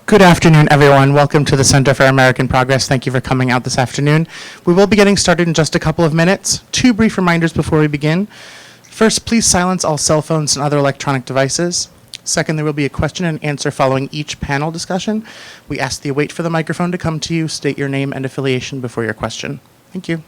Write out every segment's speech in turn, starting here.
Good afternoon, everyone. Welcome to the Center for American Progress. Thank you for coming out this afternoon. We will be getting started in just a couple of minutes. 2 brief reminders before we begin. First, please silence all cell phones and other electronic devices. Second, there will be a question and answer following each panel discussion. We ask that you wait for the microphone to come to you, state your name and affiliation before your question. Thank you.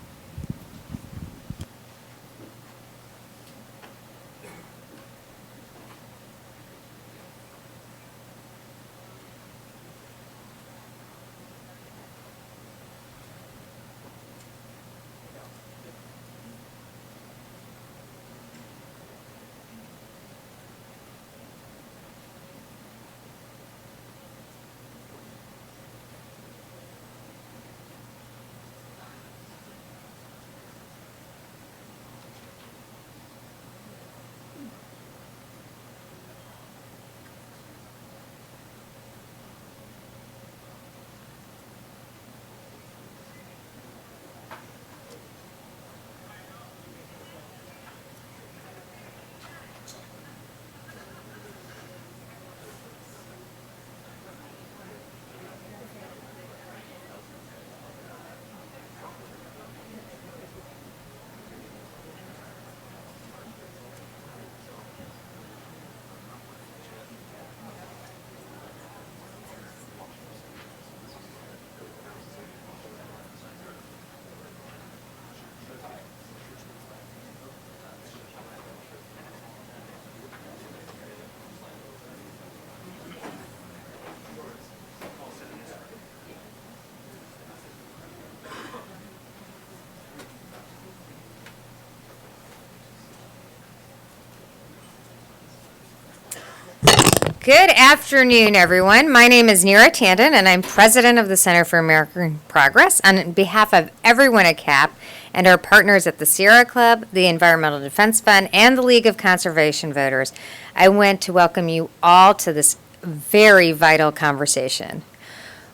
Good afternoon, everyone. My name is Neera Tandon, and I'm president of the Center for American Progress. On behalf of everyone at CAP and our partners at the Sierra Club, the Environmental Defense Fund, and the League of Conservation Voters, I want to welcome you all to this very vital conversation.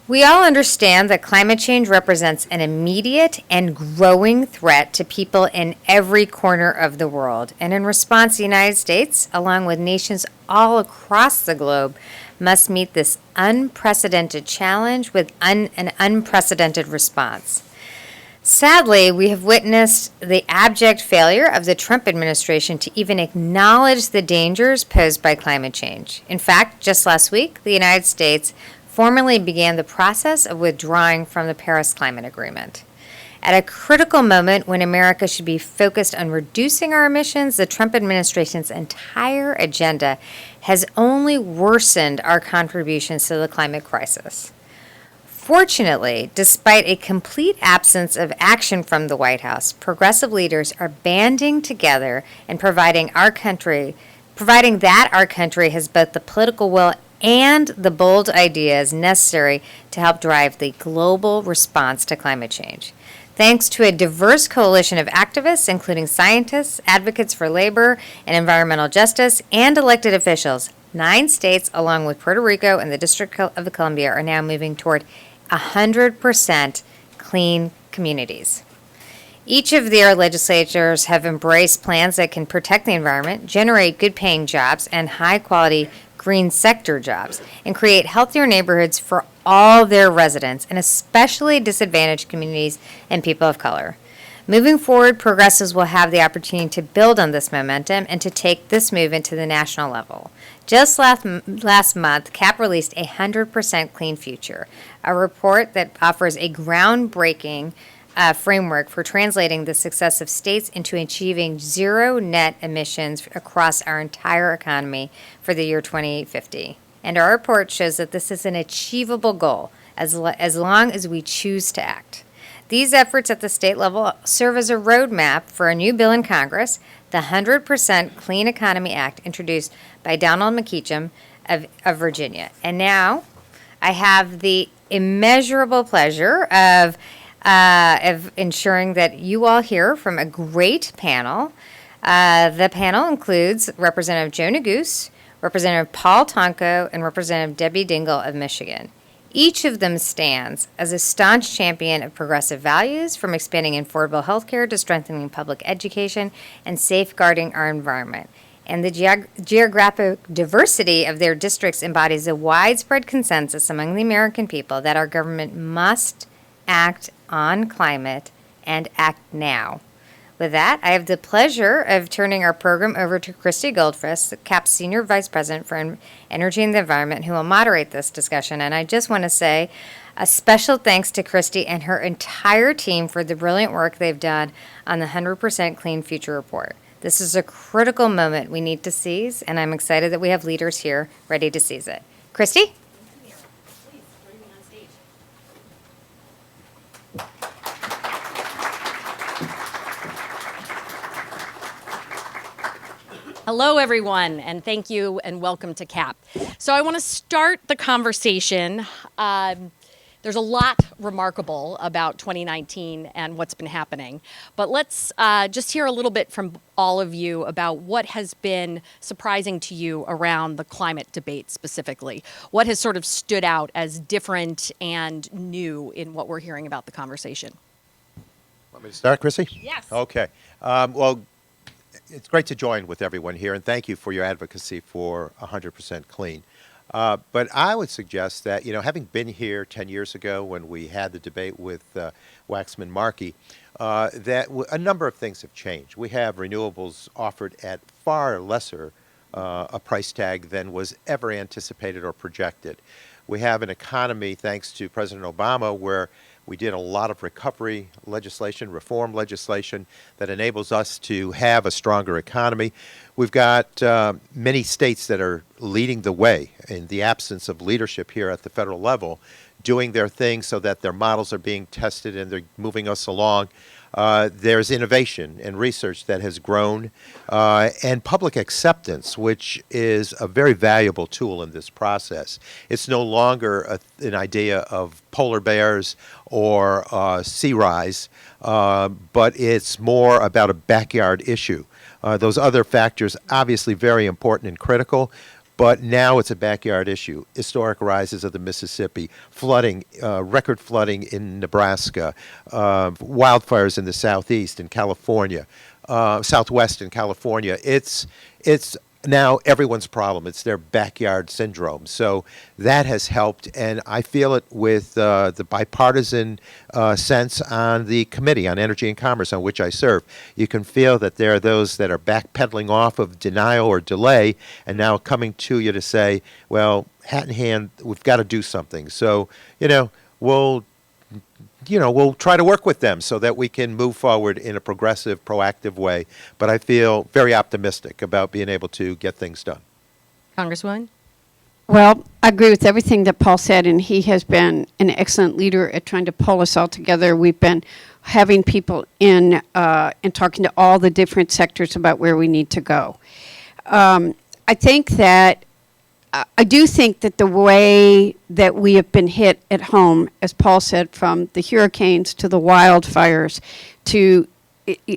We all understand that climate change represents an immediate and growing threat to people in every corner of the world. And in response, the United States, along with nations all across the globe, must meet this unprecedented challenge with an unprecedented response. Sadly, we have witnessed the abject failure of the Trump administration to even acknowledge the dangers posed by climate change. In fact, just last week, the United States formally began the process of withdrawing from the Paris Climate Agreement. At a critical moment when America should be focused on reducing our emissions, the Trump administration's entire agenda has only worsened our contributions to the climate crisis. Fortunately, despite a complete absence of action from the White House, progressive leaders are banding together and providing that our country has both the political will and the bold ideas necessary to help drive the global response to climate change. Thanks to a diverse coalition of activists, including scientists, advocates for labor and environmental justice, and elected officials, 9 states, along with Puerto Rico and the District of Columbia, are now moving toward 100% clean communities. Each of their legislatures have embraced plans that can protect the environment, generate good-paying jobs and high-quality green sector jobs, and create healthier neighborhoods for all their residents, and especially disadvantaged communities and people of color. Moving forward, progressives will have the opportunity to build on this momentum and to take this movement to the national level. Just last month, CAP released a 100% Clean Future, a report that offers a groundbreaking framework for translating the success of states into achieving zero net emissions across our entire economy for the year 2050. And our report shows that this is an achievable goal as long as we choose to act. These efforts at the state level serve as a roadmap for a new bill in Congress, the 100% Clean Economy Act, introduced by Donald McEachem of Virginia. And now I have the immeasurable pleasure of ensuring that you all hear from a great panel. The panel includes Representative Joe Neguse, Representative Paul Tonko, and Representative Debbie Dingell of Michigan. Each of them stands as a staunch champion of progressive values, from expanding affordable health care to strengthening public education and safeguarding our environment. And the geographic diversity of their districts embodies a widespread consensus among the American people that our government must act on climate and act now. With that, I have the pleasure of turning our program over to Christy Goldfuss, CAP's Senior Vice President for Energy and the Environment, who will moderate this discussion. And I just want to say a special thanks to Christy and her entire team for the brilliant work they've done on the 100% Clean Future Report. This is a critical moment we need to seize, and I'm excited that we have leaders here ready to seize it. Christy? Hello, everyone, and thank you and welcome to CAP. So I want to start the conversation. There's a lot remarkable about 2019 and what's been happening, but let's just hear a little bit from all of you about what has been surprising to you around the climate debate specifically. What has sort of stood out as different and new in what we're hearing about the conversation? Want me to start, Chrissy? Yes. Okay. Well, it's great to join with everyone here, and thank you for your advocacy for 100% clean. But I would suggest that, having been here 10 years ago when we had the debate with Waxman-Markey, that a number of things have changed. We have renewables offered at far lesser a price tag than was ever anticipated or projected. We have an economy, thanks to President Obama, where we did a lot of recovery legislation, reform legislation that enables us to have a stronger economy. We've got many states that are leading the way in the absence of leadership here at the federal level, doing their thing so that their models are being tested and they're moving us along. There's innovation and research that has grown, and public acceptance, which is a very valuable tool in this process. It's no longer an idea of polar bears or sea rise, but it's more about a backyard issue. Those other factors, obviously very important and critical, but now it's a backyard issue. Historic rises of the Mississippi, flooding, record flooding in Nebraska, wildfires in the southeast in California, southwest in California. It's now everyone's problem. It's their backyard syndrome. So that has helped, and I feel it with the bipartisan sense on the Committee on Energy and Commerce, on which I serve. You can feel that there are those that are backpedaling off of denial or delay and now coming to you to say, well, hat in hand, we've got to do something. So, we'll try to work with them so that we can move forward in a progressive, proactive way. But I feel very optimistic about being able to get things done. Congresswoman? Well, I agree with everything that Paul said, and he has been an excellent leader at trying to pull us all together. We've been having people in and talking to all the different sectors about where we need to go. I do think that the way that we have been hit at home, as Paul said, from the hurricanes to the wildfires to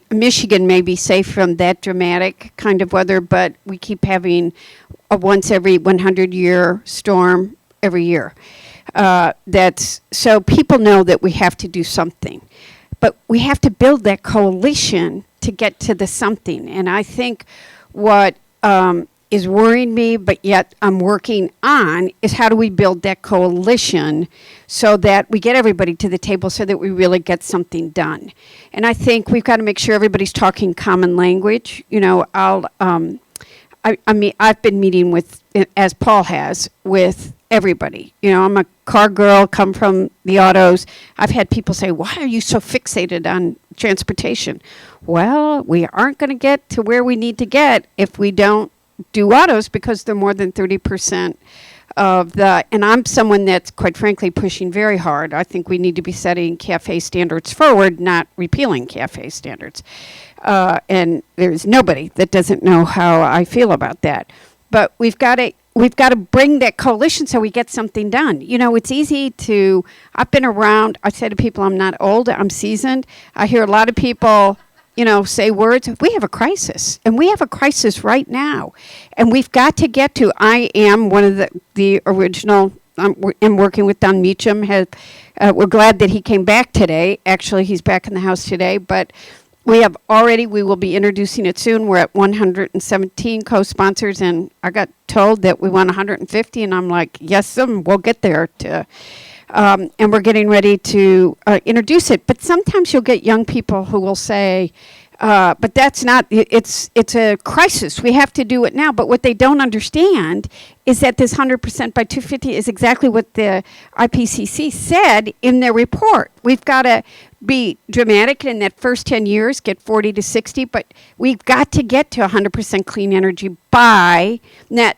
Michigan may be safe from that dramatic kind of weather, but we keep having a once every 100-year storm every year. So people know that we have to do something. But we have to build that coalition to get to the something. And I think what is worrying me, but yet I'm working on, is how do we build that coalition so that we get everybody to the table so that we really get something done. And I think we've got to make sure everybody's talking common language. I've been meeting with, as Paul has, with everybody. I'm a car girl, come from the autos. I've had people say, why are you so fixated on transportation? Well, we aren't going to get to where we need to get if we don't do autos, because they're more than 30% of the, and I'm someone that's quite frankly pushing very hard. I think we need to be setting CAFE standards forward, not repealing CAFE standards. And there's nobody that doesn't know how I feel about that. But we've got to bring that coalition so we get something done. It's easy to, I've been around, I say to people, I'm not old, I'm seasoned. I hear a lot of people, say words. We have a crisis, and we have a crisis right now, and we've got to get to. I am one of the original. I'm working with Don Meacham. We're glad that he came back today. Actually, he's back in the House today, but we will be introducing it soon. We're at 117 co-sponsors, and I got told that we want 150, and I'm like, yes, we'll get there. And we're getting ready to introduce it. But sometimes you'll get young people who will say, but that's not, it's a crisis. We have to do it now. But what they don't understand is that this 100% by 250 is exactly what the IPCC said in their report. We've got to be dramatic in that first 10 years, get 40 to 60, but we've got to get to 100% clean energy by net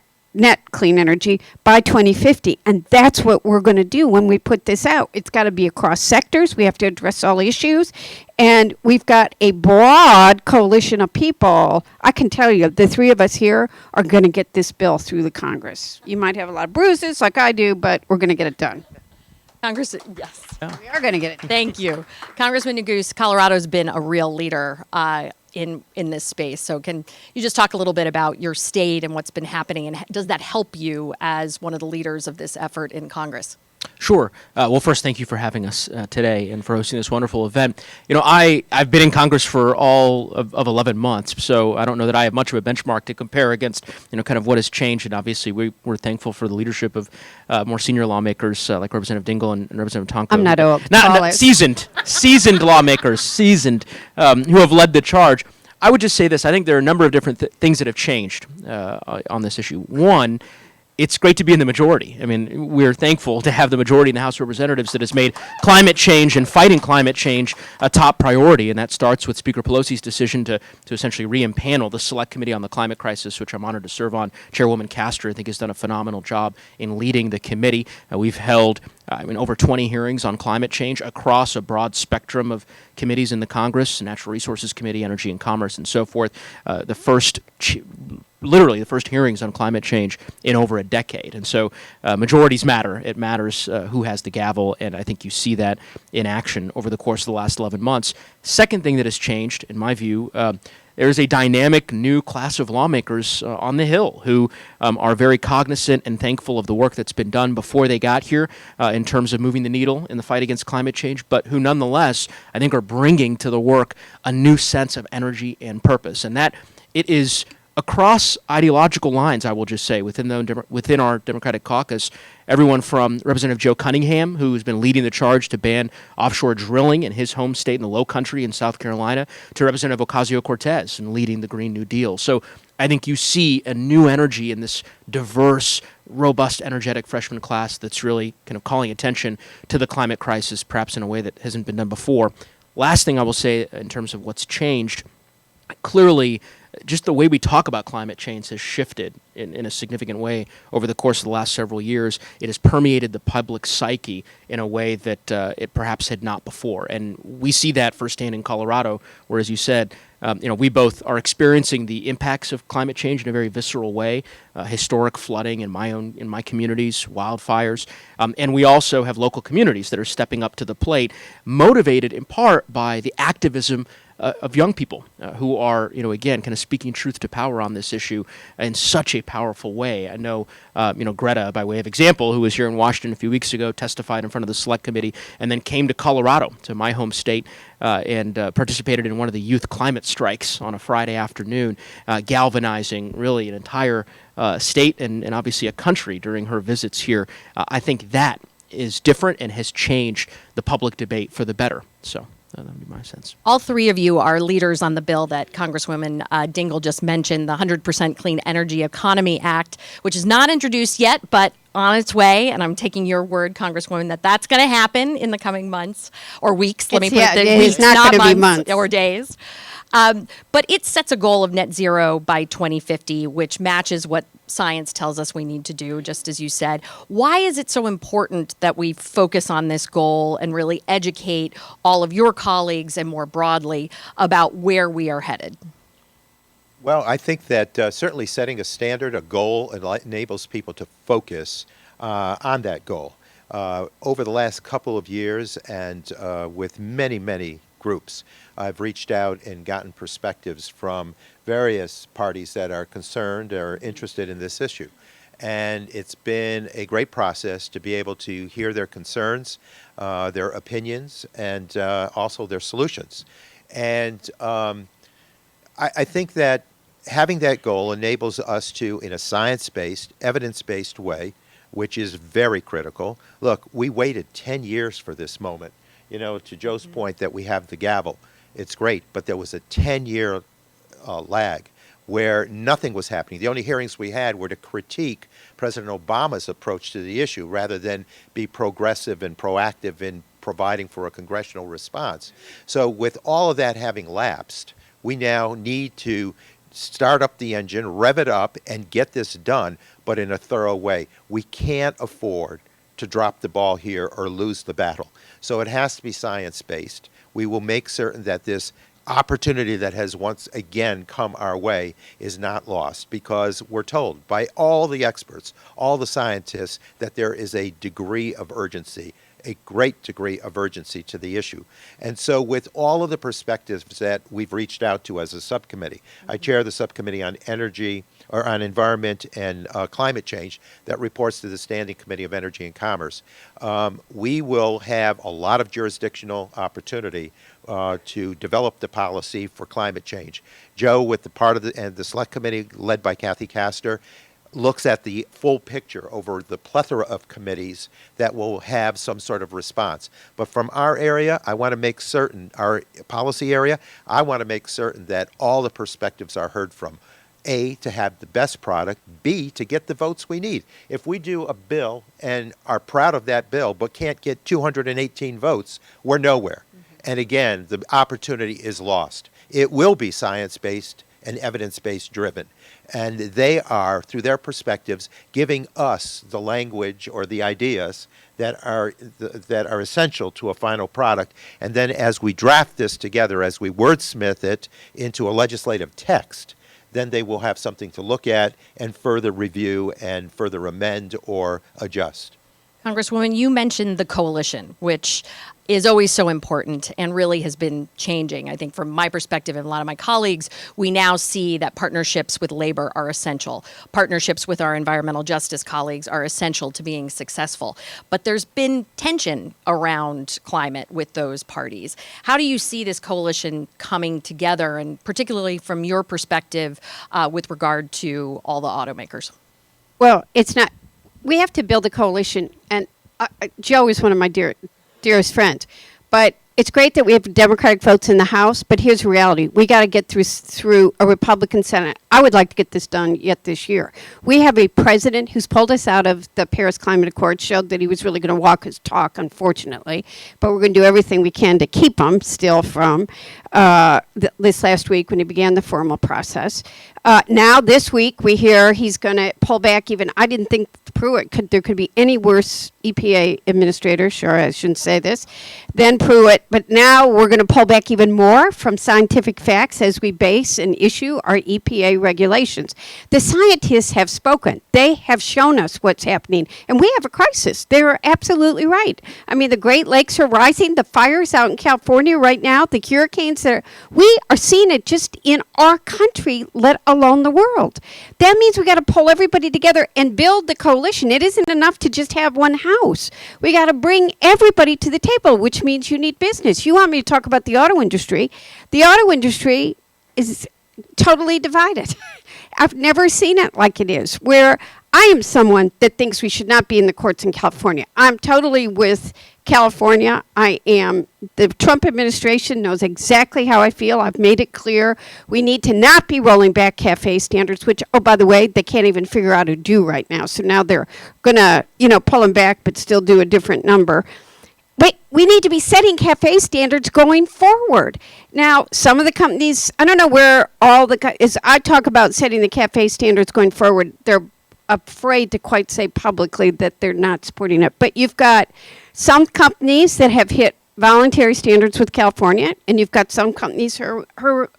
clean energy by 2050. And that's what we're going to do when we put this out. It's got to be across sectors. We have to address all issues. And we've got a broad coalition of people. I can tell you, the three of us here are going to get this bill through the Congress. You might have a lot of bruises like I do, but we're going to get it done. Congress, yes. We are going to get it done. Thank you. Congressman Neguse, Colorado's been a real leader in this space. So can you just talk a little bit about your state and what's been happening, and does that help you as one of the leaders of this effort in Congress? Sure. Well, first, thank you for having us today and for hosting this wonderful event. I've been in Congress for all of 11 months, so I don't know that I have much of a benchmark to compare against, kind of what has changed. And obviously, we're thankful for the leadership of more senior lawmakers like Representative Dingle and Representative Tonko. I'm not old. Not seasoned lawmakers, who have led the charge. I would just say this. I think there are a number of different things that have changed on this issue. One, it's great to be in the majority. I mean, we're thankful to have the majority in the House of Representatives that has made climate change and fighting climate change a top priority, and that starts with Speaker Pelosi's decision to essentially re-impanel the Select Committee on the Climate Crisis, which I'm honored to serve on. Chairwoman Castor, I think, has done a phenomenal job in leading the committee. We've held over 20 hearings on climate change across a broad spectrum of committees in the Congress, Natural Resources Committee, Energy and Commerce, and so forth. Literally the first hearings on climate change in over a decade. And so majorities matter. It matters who has the gavel, and I think you see that in action over the course of the last 11 months. Second thing that has changed, in my view, there's a dynamic new class of lawmakers on the Hill who are very cognizant and thankful of the work that's been done before they got here in terms of moving the needle in the fight against climate change, but who nonetheless, I think, are bringing to the work a new sense of energy and purpose. And that it is across ideological lines, I will just say, within our Democratic caucus, everyone from Representative Joe Cunningham, who has been leading the charge to ban offshore drilling in his home state in the Low Country in South Carolina, to Representative Ocasio-Cortez and leading the Green New Deal. So I think you see a new energy in this diverse, robust, energetic freshman class that's really kind of calling attention to the climate crisis, perhaps in a way that hasn't been done before. Last thing I will say in terms of what's changed, clearly, just the way we talk about climate change has shifted in a significant way over the course of the last several years. It has permeated the public psyche in a way that it perhaps had not before. And we see that firsthand in Colorado, where, as you said, we both are experiencing the impacts of climate change in a very visceral way, historic flooding in my communities, wildfires, and we also have local communities that are stepping up to the plate, motivated in part by the activism of young people who are, again, kind of speaking truth to power on this issue in such a powerful way. I know, Greta, by way of example, who was here in Washington a few weeks ago, testified in front of the Select Committee, and then came to Colorado, to my home state, and participated in one of the youth climate strikes on a Friday afternoon, galvanizing really an entire state and obviously a country during her visits here. I think that is different and has changed the public debate for the better. So that would be my sense. All three of you are leaders on the bill that Congresswoman Dingle just mentioned, the 100% Clean Energy Economy Act, which is not introduced yet, but on its way. And I'm taking your word, Congresswoman, that that's going to happen in the coming months or weeks. Let me put it it's weeks, not going to be months or days. But it sets a goal of net zero by 2050, which matches what science tells us we need to do, just as you said. Why is it so important that we focus on this goal and really educate all of your colleagues and more broadly about where we are headed? Well, I think that certainly setting a standard, a goal, enables people to focus on that goal. Over the last couple of years, and with many, many groups. I've reached out and gotten perspectives from various parties that are concerned or interested in this issue. And it's been a great process to be able to hear their concerns, their opinions, and also their solutions. And I think that having that goal enables us to, in a science-based, evidence-based way, which is very critical. Look, we waited 10 years for this moment. You know, to Joe's point that we have the gavel, it's great, but there was a 10-year lag where nothing was happening. The only hearings we had were to critique President Obama's approach to the issue rather than be progressive and proactive in providing for a congressional response. So with all of that having lapsed, we now need to start up the engine, rev it up, and get this done, but in a thorough way. We can't afford to drop the ball here or lose the battle. So it has to be science-based. We will make certain that this opportunity that has once again come our way is not lost, because we're told by all the experts, all the scientists, that there is a degree of urgency, a great degree of urgency to the issue. And so with all of the perspectives that we've reached out to as a subcommittee, I chair the subcommittee on energy, or on environment and climate change, that reports to the Standing Committee of Energy and Commerce. We will have a lot of jurisdictional opportunity to develop the policy for climate change. Joe, with the part of the Select Committee led by Kathy Castor, looks at the full picture over the plethora of committees that will have some sort of response. But from our area, I want to make certain, our policy area, I want to make certain that all the perspectives are heard from. A, to have the best product, B, to get the votes we need. If we do a bill and are proud of that bill but can't get 218 votes, we're nowhere. And again, the opportunity is lost. It will be science-based and evidence-based driven. And they are, through their perspectives, giving us the language or the ideas that are essential to a final product. And then as we draft this together, as we wordsmith it into a legislative text, then they will have something to look at and further review and further amend or adjust. Congresswoman, you mentioned the coalition, which is always so important and really has been changing. I think from my perspective and a lot of my colleagues, we now see that partnerships with labor are essential. Partnerships with our environmental justice colleagues are essential to being successful. But there's been tension around climate with those parties. How do you see this coalition coming together, and particularly from your perspective with regard to all the automakers? Well, it's not. We have to build a coalition, and Joe is one of my dearest friends. But it's great that we have Democratic votes in the House, but here's the reality. We got to get through a Republican Senate. I would like to get this done yet this year. We have a president who's pulled us out of the Paris Climate Accord, showed that he was really going to walk his talk, unfortunately. But we're going to do everything we can to keep him still from this last week when he began the formal process. Now, this week, we hear he's going to pull back even. I didn't think Pruitt there could be any worse EPA administrator, sure, I shouldn't say this, than Pruitt. But now we're going to pull back even more from scientific facts as we base and issue our EPA regulations. The scientists have spoken. They have shown us what's happening. And we have a crisis. They're absolutely right. I mean, the Great Lakes are rising. The fires out in California right now, the hurricanes, we are seeing it just in our country, let alone the world. That means we got to pull everybody together and build the coalition. It isn't enough to just have one house. We got to bring everybody to the table, which means you need business. You want me to talk about the auto industry? The auto industry is totally divided. I've never seen it like it is, where I am someone that thinks we should not be in the courts in California. I'm totally with California. The Trump administration knows exactly how I feel. I've made it clear. We need to not be rolling back CAFE standards, which, oh, by the way, they can't even figure out how to do right now. So now they're going to, pull them back, but still do a different number. But we need to be setting CAFE standards going forward. Now, some of the companies, I don't know where all as I talk about setting the CAFE standards going forward, they're afraid to quite say publicly that they're not supporting it. But you've got some companies that have hit voluntary standards with California, and you've got some companies who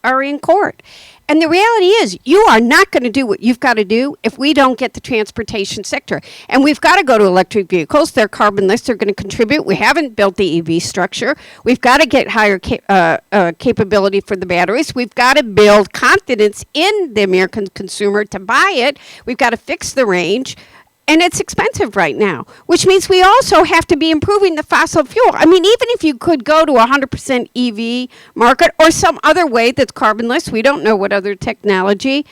are in court. And the reality is, you are not going to do what you've got to do if we don't get the transportation sector. And we've got to go to electric vehicles. They're carbonless. They're going to contribute. We haven't built the EV structure. We've got to get higher capability for the batteries. We've got to build confidence in the American consumer to buy it. We've got to fix the range. And it's expensive right now, which means we also have to be improving the fossil fuel. I mean, even if you could go to 100% EV market or some other way that's carbonless, we don't know what other technology.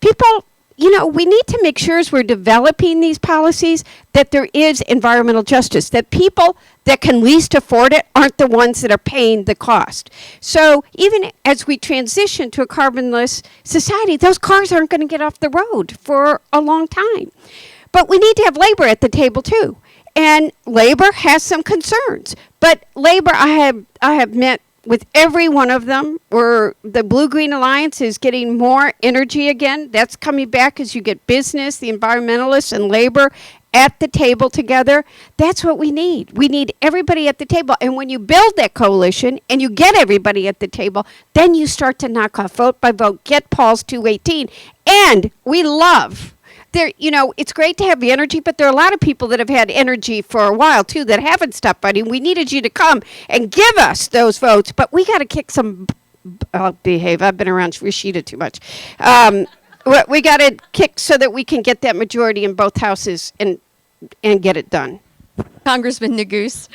People, we need to make sure as we're developing these policies that there is environmental justice, that people that can least afford it aren't the ones that are paying the cost. So even as we transition to a carbonless society, those cars aren't going to get off the road for a long time. But we need to have labor at the table too, and labor has some concerns. But labor, I have met with every one of them. Where the Blue Green Alliance is getting more energy again. That's coming back as you get business, the environmentalists, and labor at the table together. That's what we need. We need everybody at the table. And when you build that coalition and you get everybody at the table, then you start to knock off vote by vote. Get Paul's 218, and we love. It's great to have the energy, but there are a lot of people that have had energy for a while, too, that haven't stopped fighting. We needed you to come and give us those votes, but we got to kick some. I'll behave. I've been around Rashida too much. We got to kick so that we can get that majority in both houses and get it done. Congressman Neguse,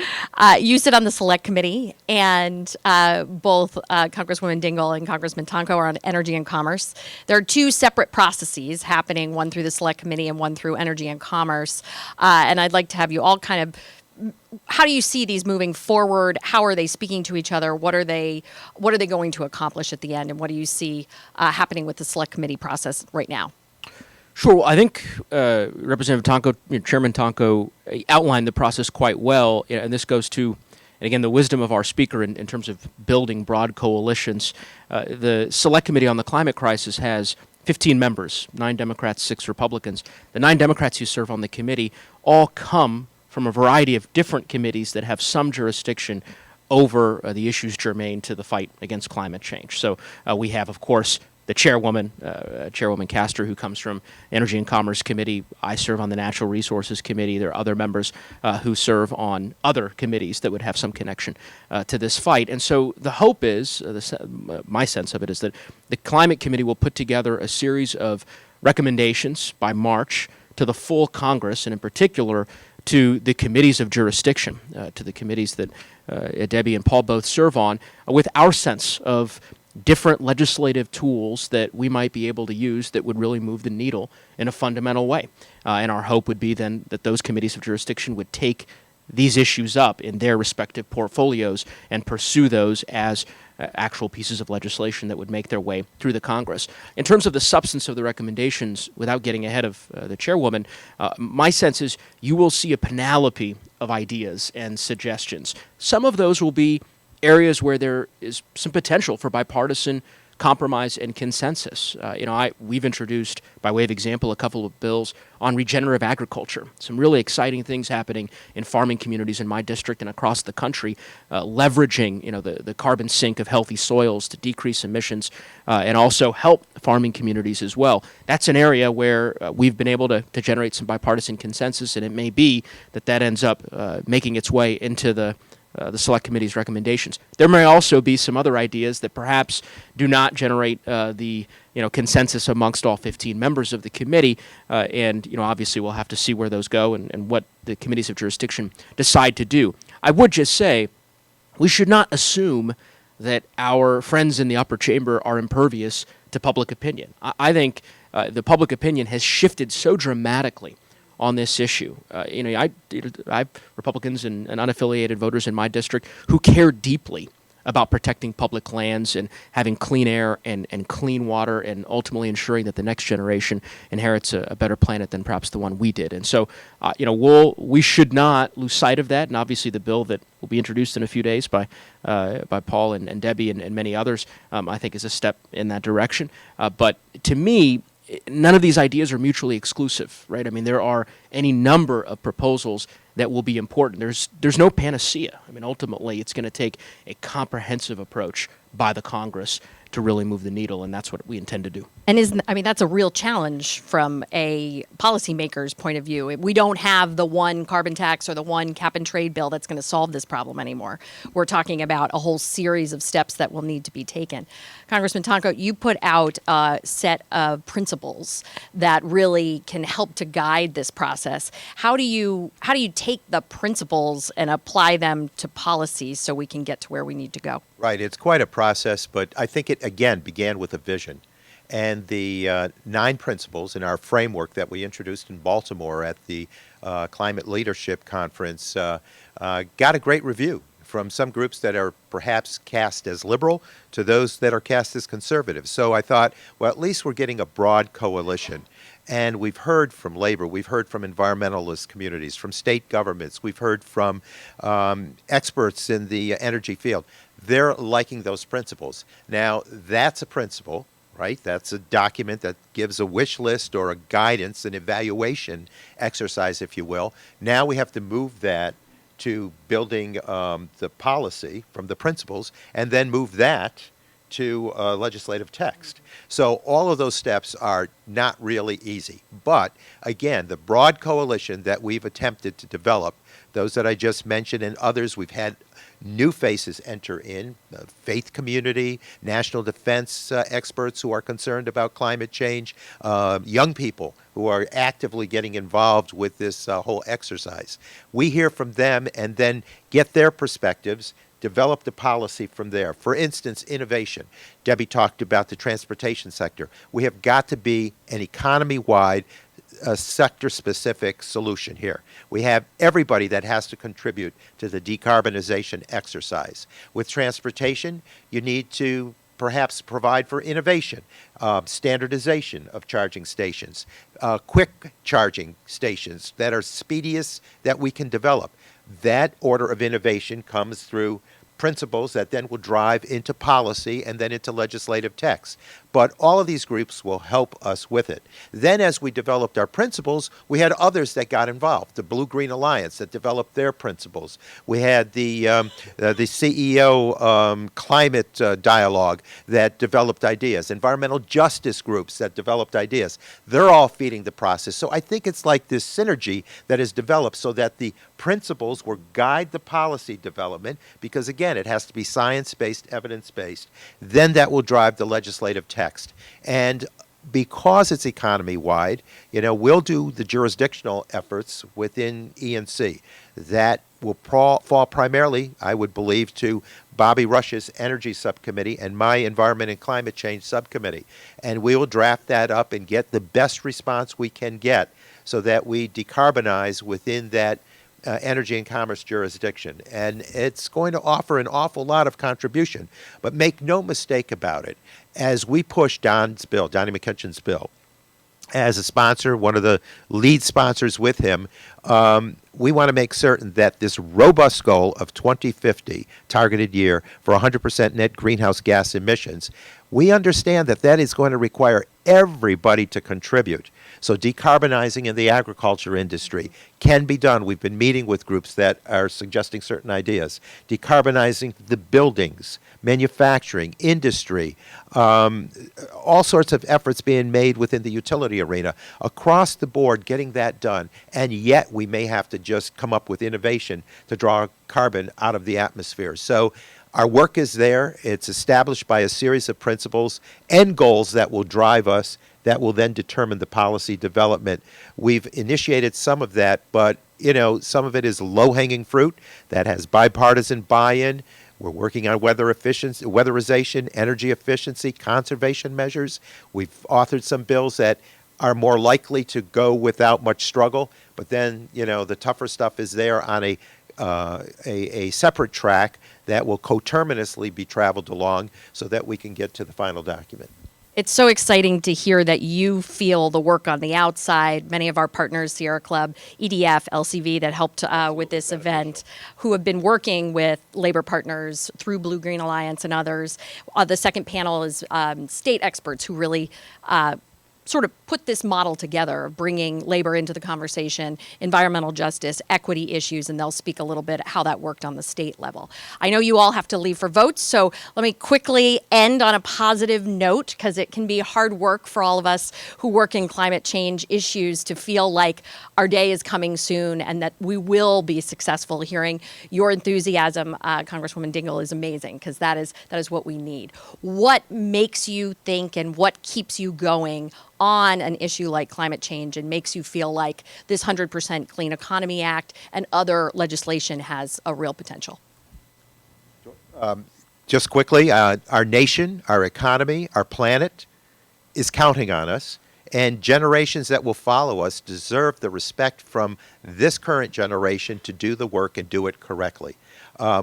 you sit on the Select Committee, and both Congresswoman Dingell and Congressman Tonko are on Energy and Commerce. There are two separate processes happening, one through the Select Committee and one through Energy and Commerce. And I'd like to have you all how do you see these moving forward? How are they speaking to each other? What are they going to accomplish at the end? And what do you see happening with the Select Committee process right now? Sure. Well, I think Representative Tonko, Chairman Tonko, outlined the process quite well, and this goes to, and again, the wisdom of our speaker in terms of building broad coalitions. The Select Committee on the Climate Crisis has 15 members, 9 Democrats, 6 Republicans. The 9 Democrats who serve on the committee all come from a variety of different committees that have some jurisdiction over the issues germane to the fight against climate change. So we have, of course, the chairwoman, Chairwoman Castor, who comes from Energy and Commerce Committee. I serve on the Natural Resources Committee. There are other members who serve on other committees that would have some connection to this fight. And so the hope is, my sense of it is that the Climate Committee will put together a series of recommendations by March to the full Congress, and in particular to the committees of jurisdiction, to the committees that Debbie and Paul both serve on, with our sense of different legislative tools that we might be able to use that would really move the needle in a fundamental way. And our hope would be then that those committees of jurisdiction would take these issues up in their respective portfolios and pursue those as actual pieces of legislation that would make their way through the Congress. In terms of the substance of the recommendations, without getting ahead of the chairwoman, my sense is you will see a panoply of ideas and suggestions. Some of those will be areas where there is some potential for bipartisan compromise and consensus. We've introduced, by way of example, a couple of bills on regenerative agriculture. Some really exciting things happening in farming communities in my district and across the country, leveraging the carbon sink of healthy soils to decrease emissions and also help farming communities as well. That's an area where we've been able to generate some bipartisan consensus, and it may be that ends up making its way into the Select Committee's recommendations. There may also be some other ideas that perhaps do not generate the consensus amongst all 15 members of the committee, and obviously we'll have to see where those go and what the committees of jurisdiction decide to do. I would just say we should not assume that our friends in the upper chamber are impervious to public opinion. I think the public opinion has shifted so dramatically on this issue. I have Republicans and unaffiliated voters in my district who care deeply about protecting public lands and having clean air and clean water and ultimately ensuring that the next generation inherits a better planet than perhaps the one we did. And so, we should not lose sight of that. And obviously the bill that will be introduced in a few days by Paul and Debbie and many others, I think is a step in that direction. But to me, none of these ideas are mutually exclusive, right? I mean, there are any number of proposals that will be important. There's no panacea. I mean, ultimately, it's going to take a comprehensive approach by the Congress to really move the needle, and that's what we intend to do. And that's a real challenge from a policymaker's point of view. We don't have the one carbon tax or the one cap and trade bill that's going to solve this problem anymore. We're talking about a whole series of steps that will need to be taken. Congressman Tonko, you put out a set of principles that really can help to guide this process. How do you take the principles and apply them to policies so we can get to where we need to go? Right. It's quite a process, but I think it, again, began with a vision. And the 9 principles in our framework that we introduced in Baltimore at the Climate Leadership Conference got a great review from some groups that are perhaps cast as liberal to those that are cast as conservative. So I thought, well, at least we're getting a broad coalition. And we've heard from labor, we've heard from environmentalist communities, from state governments, we've heard from experts in the energy field. They're liking those principles. Now, that's a principle, right? That's a document that gives a wish list or a guidance, an evaluation exercise, if you will. Now we have to move that to building the policy from the principles and then move that to legislative text. So all of those steps are not really easy. But again, the broad coalition that we've attempted to develop, those that I just mentioned and others, we've had new faces enter in, the faith community, national defense experts who are concerned about climate change, young people who are actively getting involved with this whole exercise. We hear from them and then get their perspectives, develop the policy from there. For instance, innovation. Debbie talked about the transportation sector. We have got to be an economy-wide, sector-specific solution here. We have everybody that has to contribute to the decarbonization exercise. With transportation, you need to perhaps provide for innovation, standardization of charging stations, quick charging stations that are speediest that we can develop. That order of innovation comes through principles that then will drive into policy and then into legislative text. But all of these groups will help us with it. Then as we developed our principles, we had others that got involved. The Blue-Green Alliance that developed their principles. We had the CEO climate dialogue that developed ideas. Environmental justice groups that developed ideas. They're all feeding the process. So I think it's like this synergy that is developed so that the principles will guide the policy development because, again, it has to be science-based, evidence-based. Then that will drive the legislative text. And because it's economy-wide, we'll do the jurisdictional efforts within E&C. That will fall primarily, I would believe, to Bobby Rush's Energy Subcommittee and my Environment and Climate Change Subcommittee. And we will draft that up and get the best response we can get so that we decarbonize within that energy and commerce jurisdiction. And it's going to offer an awful lot of contribution. But make no mistake about it, as we push Donnie McKitchen's bill, as a sponsor, one of the lead sponsors with him, we want to make certain that this robust goal of 2050 targeted year for 100% net greenhouse gas emissions, we understand that that is going to require everybody to contribute. So decarbonizing in the agriculture industry can be done. We've been meeting with groups that are suggesting certain ideas. Decarbonizing the buildings, manufacturing, industry, all sorts of efforts being made within the utility arena. Across the board, getting that done. And yet we may have to just come up with innovation to draw carbon out of the atmosphere. So our work is there. It's established by a series of principles and goals that will drive us, that will then determine the policy development. We've initiated some of that, but some of it is low-hanging fruit that has bipartisan buy-in. We're working on weather efficiency, weatherization, energy efficiency, conservation measures. We've authored some bills that are more likely to go without much struggle, but then the tougher stuff is there on a separate track that will coterminously be traveled along so that we can get to the final document. It's so exciting to hear that you feel the work on the outside. Many of our partners, Sierra Club, EDF, LCV, that helped with this event, who have been working with labor partners through Blue-Green Alliance and others. The second panel is state experts who really sort of put this model together of bringing labor into the conversation, environmental justice, equity issues, and they'll speak a little bit how that worked on the state level. I know you all have to leave for votes, so let me quickly end on a positive note, because it can be hard work for all of us who work in climate change issues to feel like our day is coming soon and that we will be successful. Hearing your enthusiasm, Congresswoman Dingell, is amazing, because that is what we need. What makes you think and what keeps you going on an issue like climate change and makes you feel like this 100% Clean Economy Act and other legislation has a real potential? Just quickly, our nation, our economy, our planet is counting on us, and generations that will follow us deserve the respect from this current generation to do the work and do it correctly.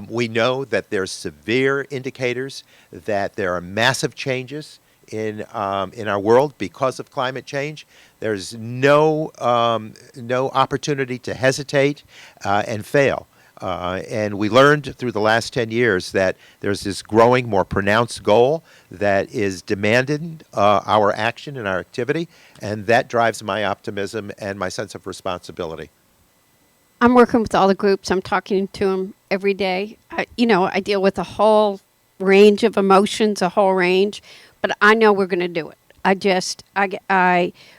We know that there's severe indicators that there are massive changes in our world because of climate change. There's no opportunity to hesitate and fail. And we learned through the last 10 years that there's this growing, more pronounced goal that is demanding our action and our activity, and that drives my optimism and my sense of responsibility. I'm working with all the groups. I'm talking to them every day. I deal with a whole range of emotions, a whole range, but I know we're going to do it.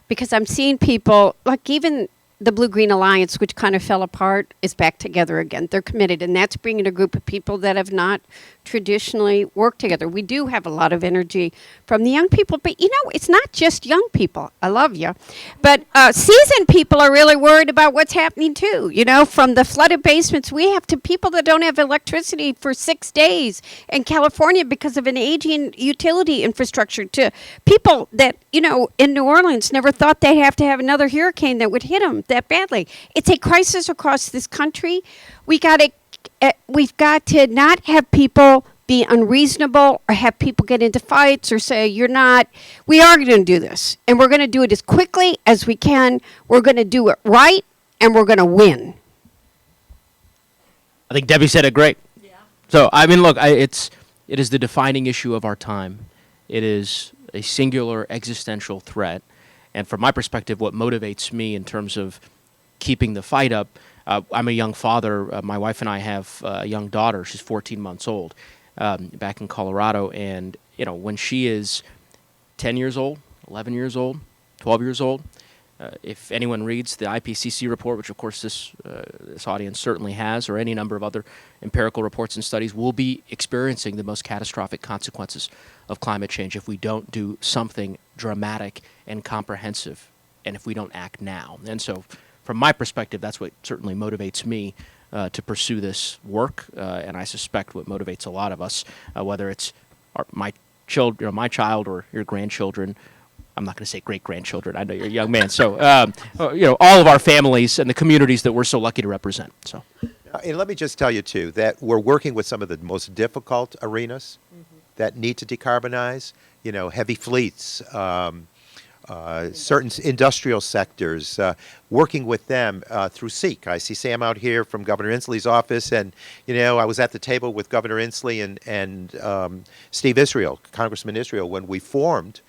Because I'm seeing people, like even the Blue-Green Alliance, which kind of fell apart, is back together again. They're committed, and that's bringing a group of people that have not traditionally worked together. We do have a lot of energy from the young people, but it's not just young people. I love you. But seasoned people are really worried about what's happening too. From the flooded basements we have to people that don't have electricity for 6 days in California because of an aging utility infrastructure, to people that, in New Orleans never thought they'd have to have another hurricane that would hit them that badly. It's a crisis across this country. We've got to not have people be unreasonable or have people get into fights or say, we are going to do this, and we're going to do it as quickly as we can. We're going to do it right, and we're going to win. I think Debbie said it great. Yeah. So, look, it is the defining issue of our time. It is a singular existential threat. And from my perspective, what motivates me in terms of keeping the fight up, I'm a young father. My wife and I have a young daughter. She's 14 months old, back in Colorado. And, when she is 10 years old, 11 years old, 12 years old, if anyone reads the IPCC report, which of course this audience certainly has, or any number of other empirical reports and studies, we'll be experiencing the most catastrophic consequences of climate change if we don't do something dramatic and comprehensive, and if we don't act now. And so, from my perspective, that's what certainly motivates me to pursue this work, and I suspect what motivates a lot of us, whether it's my child or your grandchildren. I'm not going to say great-grandchildren. I know you're a young man. So, all of our families and the communities that we're so lucky to represent. So, and let me just tell you, too, that we're working with some of the most difficult arenas that need to decarbonize, heavy fleets, certain industrial sectors, working with them through SEEK. I see Sam out here from Governor Inslee's office, and, I was at the table with Governor Inslee and Steve Israel, Congressman Israel, when we formed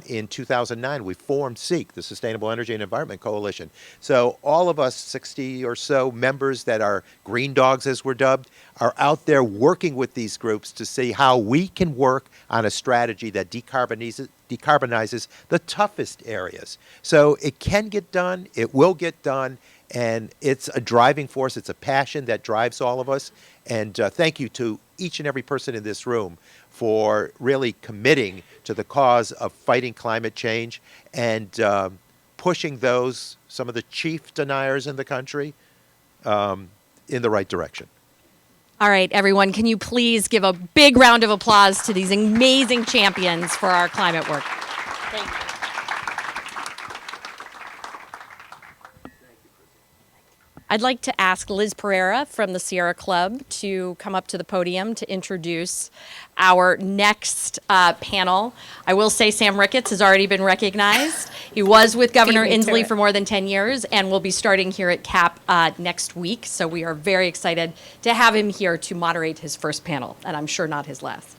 in 2009, we formed SEEK, the Sustainable Energy and Environment Coalition. So all of us 60 or so members that are green dogs, as we're dubbed, are out there working with these groups to see how we can work on a strategy that decarbonizes the toughest areas. So it can get done, it will get done, and it's a driving force, it's a passion that drives all of us. And thank you to each and every person in this room for really committing to the cause of fighting climate change and pushing some of the chief deniers in the country, in the right direction. All right, everyone, can you please give a big round of applause to these amazing champions for our climate work? Thank you. I'd like to ask Liz Pereira from the Sierra Club to come up to the podium to introduce our next panel. I will say Sam Ricketts has already been recognized. He was with Governor Inslee for more than 10 years and will be starting here at CAP next week. So we are very excited to have him here to moderate his first panel, and I'm sure not his last.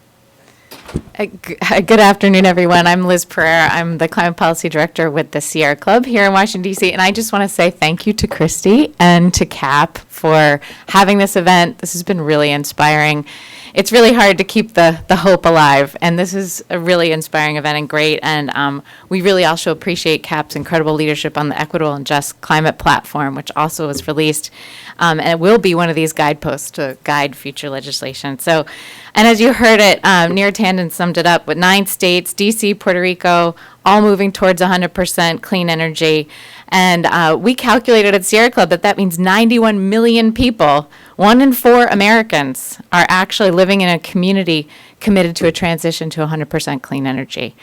Good afternoon, everyone. I'm Liz Pereira. I'm the Climate Policy Director with the Sierra Club here in Washington, D.C. And I just want to say thank you to Christy and to CAP for having this event. This has been really inspiring. It's really hard to keep the hope alive, and this is a really inspiring event and great. And we really also appreciate CAP's incredible leadership on the Equitable and Just Climate platform, which also was released. And it will be one of these guideposts to guide future legislation. So, and as you heard it, Neera Tanden summed it up with 9 states, D.C., Puerto Rico, all moving towards 100% clean energy. And we calculated at Sierra Club that means 91 million people, 1 in 4 Americans, are actually living in a community committed to a transition to 100% clean energy.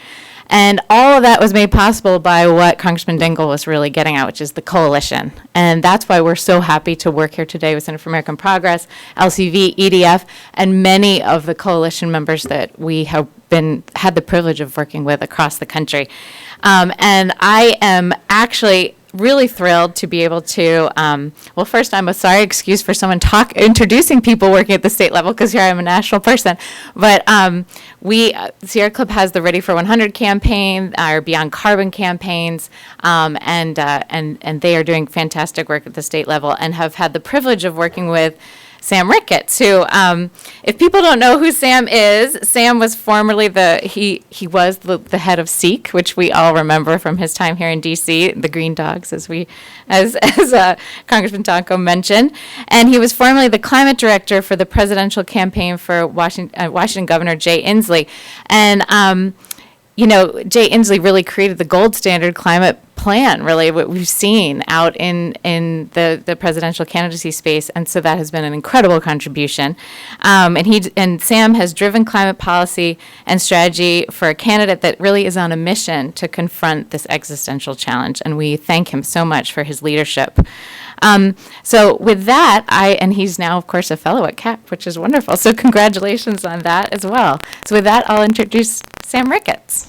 And all of that was made possible by what Congressman Dingell was really getting at, which is the coalition. And that's why we're so happy to work here today with Center for American Progress, LCV, EDF, and many of the coalition members that we have had the privilege of working with across the country. And I am actually really thrilled to be able to, well, first, I'm a sorry excuse for someone introducing people working at the state level, because here I am a national person. But Sierra Club has the Ready for 100 campaign, our Beyond Carbon campaigns, and they are doing fantastic work at the state level, and have had the privilege of working with Sam Ricketts, who, if people don't know who Sam is, Sam was formerly he was the head of SEEK, which we all remember from his time here in D.C., the Green Dogs, as Congressman Tonko mentioned. And he was formerly the climate director for the presidential campaign for Washington Governor Jay Inslee. And, Jay Inslee really created the gold standard climate plan, really, what we've seen out in the presidential candidacy space. And so that has been an incredible contribution. And Sam has driven climate policy and strategy for a candidate that really is on a mission to confront this existential challenge. And we thank him so much for his leadership. So with that, and he's now, of course, a fellow at CAP, which is wonderful. So congratulations on that as well. So with that, I'll introduce Sam Ricketts.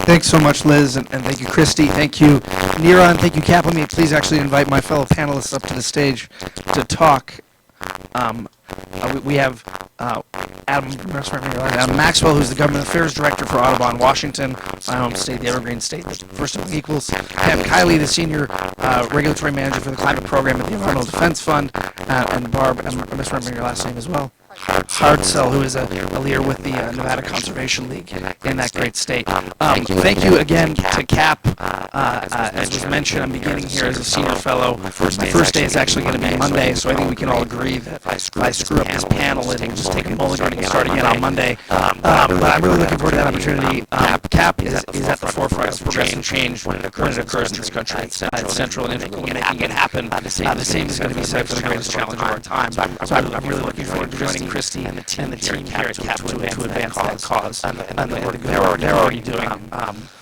Thanks so much, Liz, and thank you, Christy. Thank you, Neera, and thank you, Cap. Let me please actually invite my fellow panelists up to the stage to talk. We have Adam Maxwell, who's the Government Affairs Director for Audubon, Washington, my home state, the Evergreen State, the first of equals. We have Kylie, the Senior Regulatory Manager for the Climate Program at the Environmental Defense Fund, and Barb, I'm misremembering your last name as well, Hardsell, who is a leader with the Nevada Conservation League in that great state. Thank you again to CAP. As was mentioned, I'm beginning here as a senior fellow. My first day is actually going to be Monday, so I think we can all agree that if I screw up this panel, it'll just take a mulligan and start again on Monday. But I'm really looking forward to that opportunity. CAP is at the forefront of progressive change when it occurs in this country. It's central and integral in making it happen. The same is going to be said for the greatest challenge of our time. So I'm really looking forward to joining Christy and the team here at CAP to advance that cause. And they're already doing.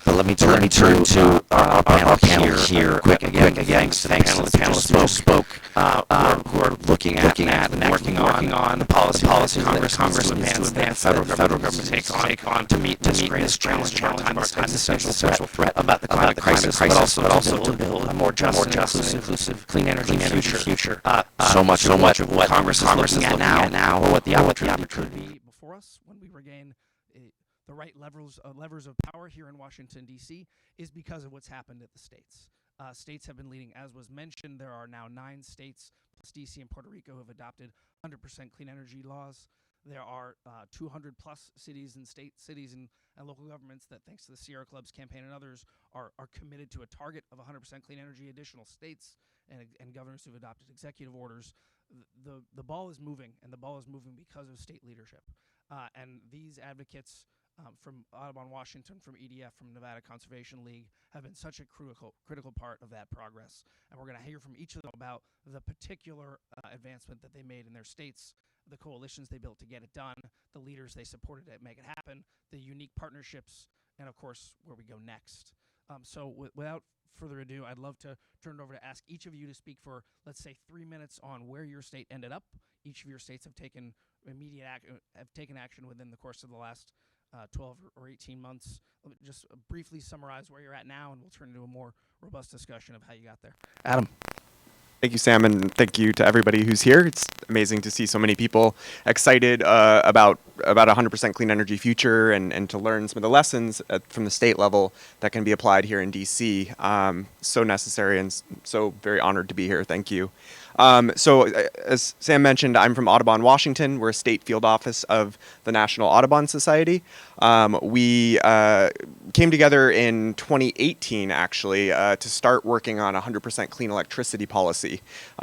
But let me turn to our panel here quick again. Thanks to the panelists who spoke, who are looking at and working on the policies that Congress needs to advance, the federal government take on to meet this challenge of our time, this essential threat about the climate crisis, but also to build a more just and inclusive clean energy future. So much of what Congress is looking at now, or what the opportunity before us when we regain the right levers of power here in Washington, D.C., is because of what's happened at the states. States have been leading. As was mentioned, there are now 9 states, plus D.C. and Puerto Rico, who have adopted 100% clean energy laws. There are 200-plus cities and local governments that, thanks to the Sierra Club's campaign and others, are committed to a target of 100% clean energy. Additional states and governors who've adopted executive orders. The ball is moving, and the ball is moving because of state leadership. And these advocates from Audubon, Washington, from EDF, from Nevada Conservation League, have been such a critical part of that progress. And we're going to hear from each of them about the particular advancement that they made in their states, the coalitions they built to get it done, the leaders they supported to make it happen, the unique partnerships, and of course, where we go next. So without further ado, I'd love to turn it over to ask each of you to speak for, let's say, 3 minutes on where your state ended up. Each of your states have taken action within the course of the last 12 or 18 months. Just briefly summarize where you're at now, and we'll turn into a more robust discussion of how you got there. Adam. Thank you, Sam, and thank you to everybody who's here. It's amazing to see so many people excited about 100% clean energy future and to learn some of the lessons from the state level that can be applied here in DC. So necessary and so very honored to be here. Thank you. As Sam mentioned, I'm from Audubon, Washington. We're a state field office of the National Audubon Society. We came together in 2018, actually, to start working on a 100% clean electricity policy.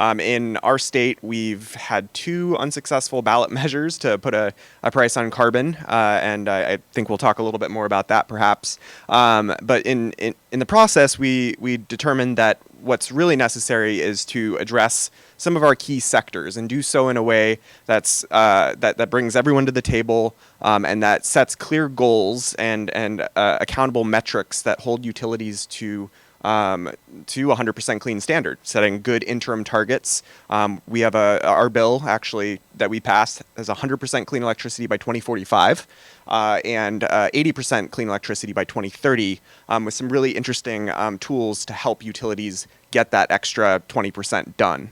In our state, we've had 2 unsuccessful ballot measures to put a price on carbon, and I think we'll talk a little bit more about that, perhaps. But in the process, we determined that what's really necessary is to address some of our key sectors and do so in a way that brings everyone to the table and that sets clear goals and accountable metrics that hold utilities to 100% clean standard, setting good interim targets. We have our bill actually that we passed as 100% clean electricity by 2045 and 80% clean electricity by 2030 with some really interesting tools to help utilities get that extra 20% done.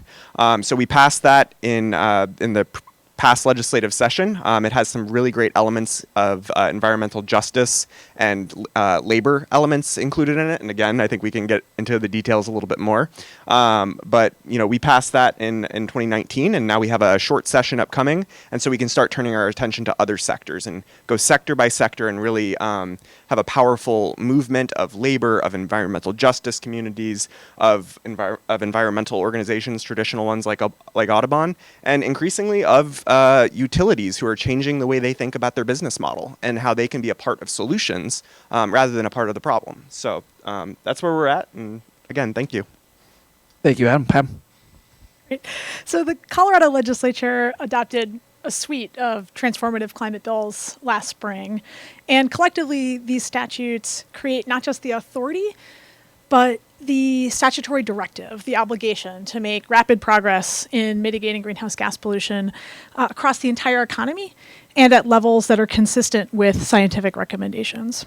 So we passed that in the past legislative session. It has some really great elements of environmental justice and labor elements included in it. And again, I think we can get into the details a little bit more. But we passed that in 2019, and now we have a short session upcoming. And so we can start turning our attention to other sectors and go sector by sector and really have a powerful movement of labor, of environmental justice communities, of environmental organizations, traditional ones like Audubon, and increasingly of utilities who are changing the way they think about their business model and how they can be a part of solutions rather than a part of the problem. So that's where we're at. And again, thank you. Thank you, Adam. Pam? Great. So the Colorado legislature adopted a suite of transformative climate bills last spring. And collectively, these statutes create not just the authority, but the statutory directive, the obligation to make rapid progress in mitigating greenhouse gas pollution across the entire economy and at levels that are consistent with scientific recommendations.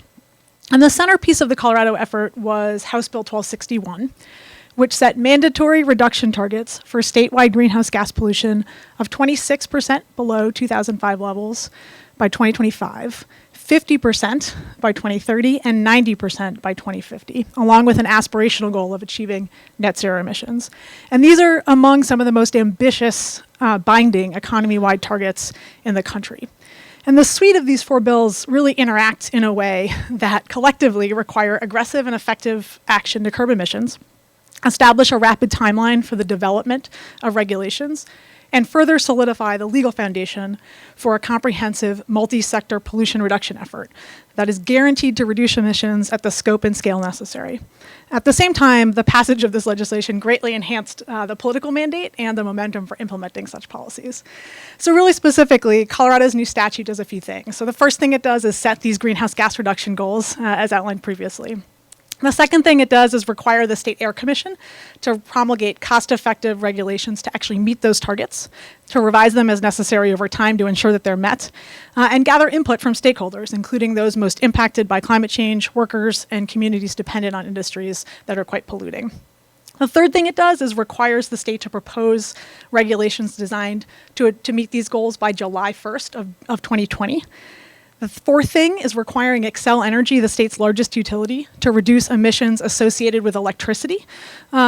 And the centerpiece of the Colorado effort was House Bill 1261, which set mandatory reduction targets for statewide greenhouse gas pollution of 26% below 2005 levels by 2025, 50% by 2030, and 90% by 2050, along with an aspirational goal of achieving net zero emissions. And these are among some of the most ambitious binding economy-wide targets in the country. And the suite of these 4 bills really interact in a way that collectively require aggressive and effective action to curb emissions, establish a rapid timeline for the development of regulations, and further solidify the legal foundation for a comprehensive multi-sector pollution reduction effort that is guaranteed to reduce emissions at the scope and scale necessary. At the same time, the passage of this legislation greatly enhanced the political mandate and the momentum for implementing such policies. So really specifically, Colorado's new statute does a few things. So the first thing it does is set these greenhouse gas reduction goals as outlined previously. The second thing it does is require the State Air Commission to promulgate cost-effective regulations to actually meet those targets, to revise them as necessary over time to ensure that they're met, and gather input from stakeholders, including those most impacted by climate change, workers, and communities dependent on industries that are quite polluting. The third thing it does is requires the state to propose regulations designed to meet these goals by July 1st of 2020. The fourth thing is requiring Xcel Energy, the state's largest utility, to reduce emissions associated with electricity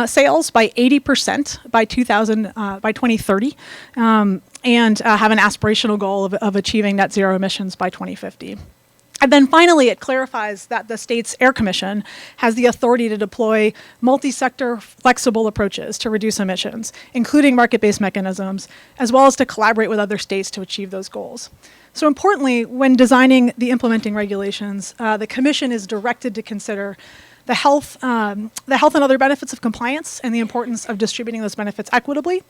sales by 80% by 2030, and have an aspirational goal of achieving net zero emissions by 2050. And then finally, it clarifies that the state's Air Commission has the authority to deploy multi-sector flexible approaches to reduce emissions, including market-based mechanisms, as well as to collaborate with other states to achieve those goals. So importantly, when designing the implementing regulations, the Commission is directed to consider the health and other benefits of compliance and the importance of distributing those benefits equitably,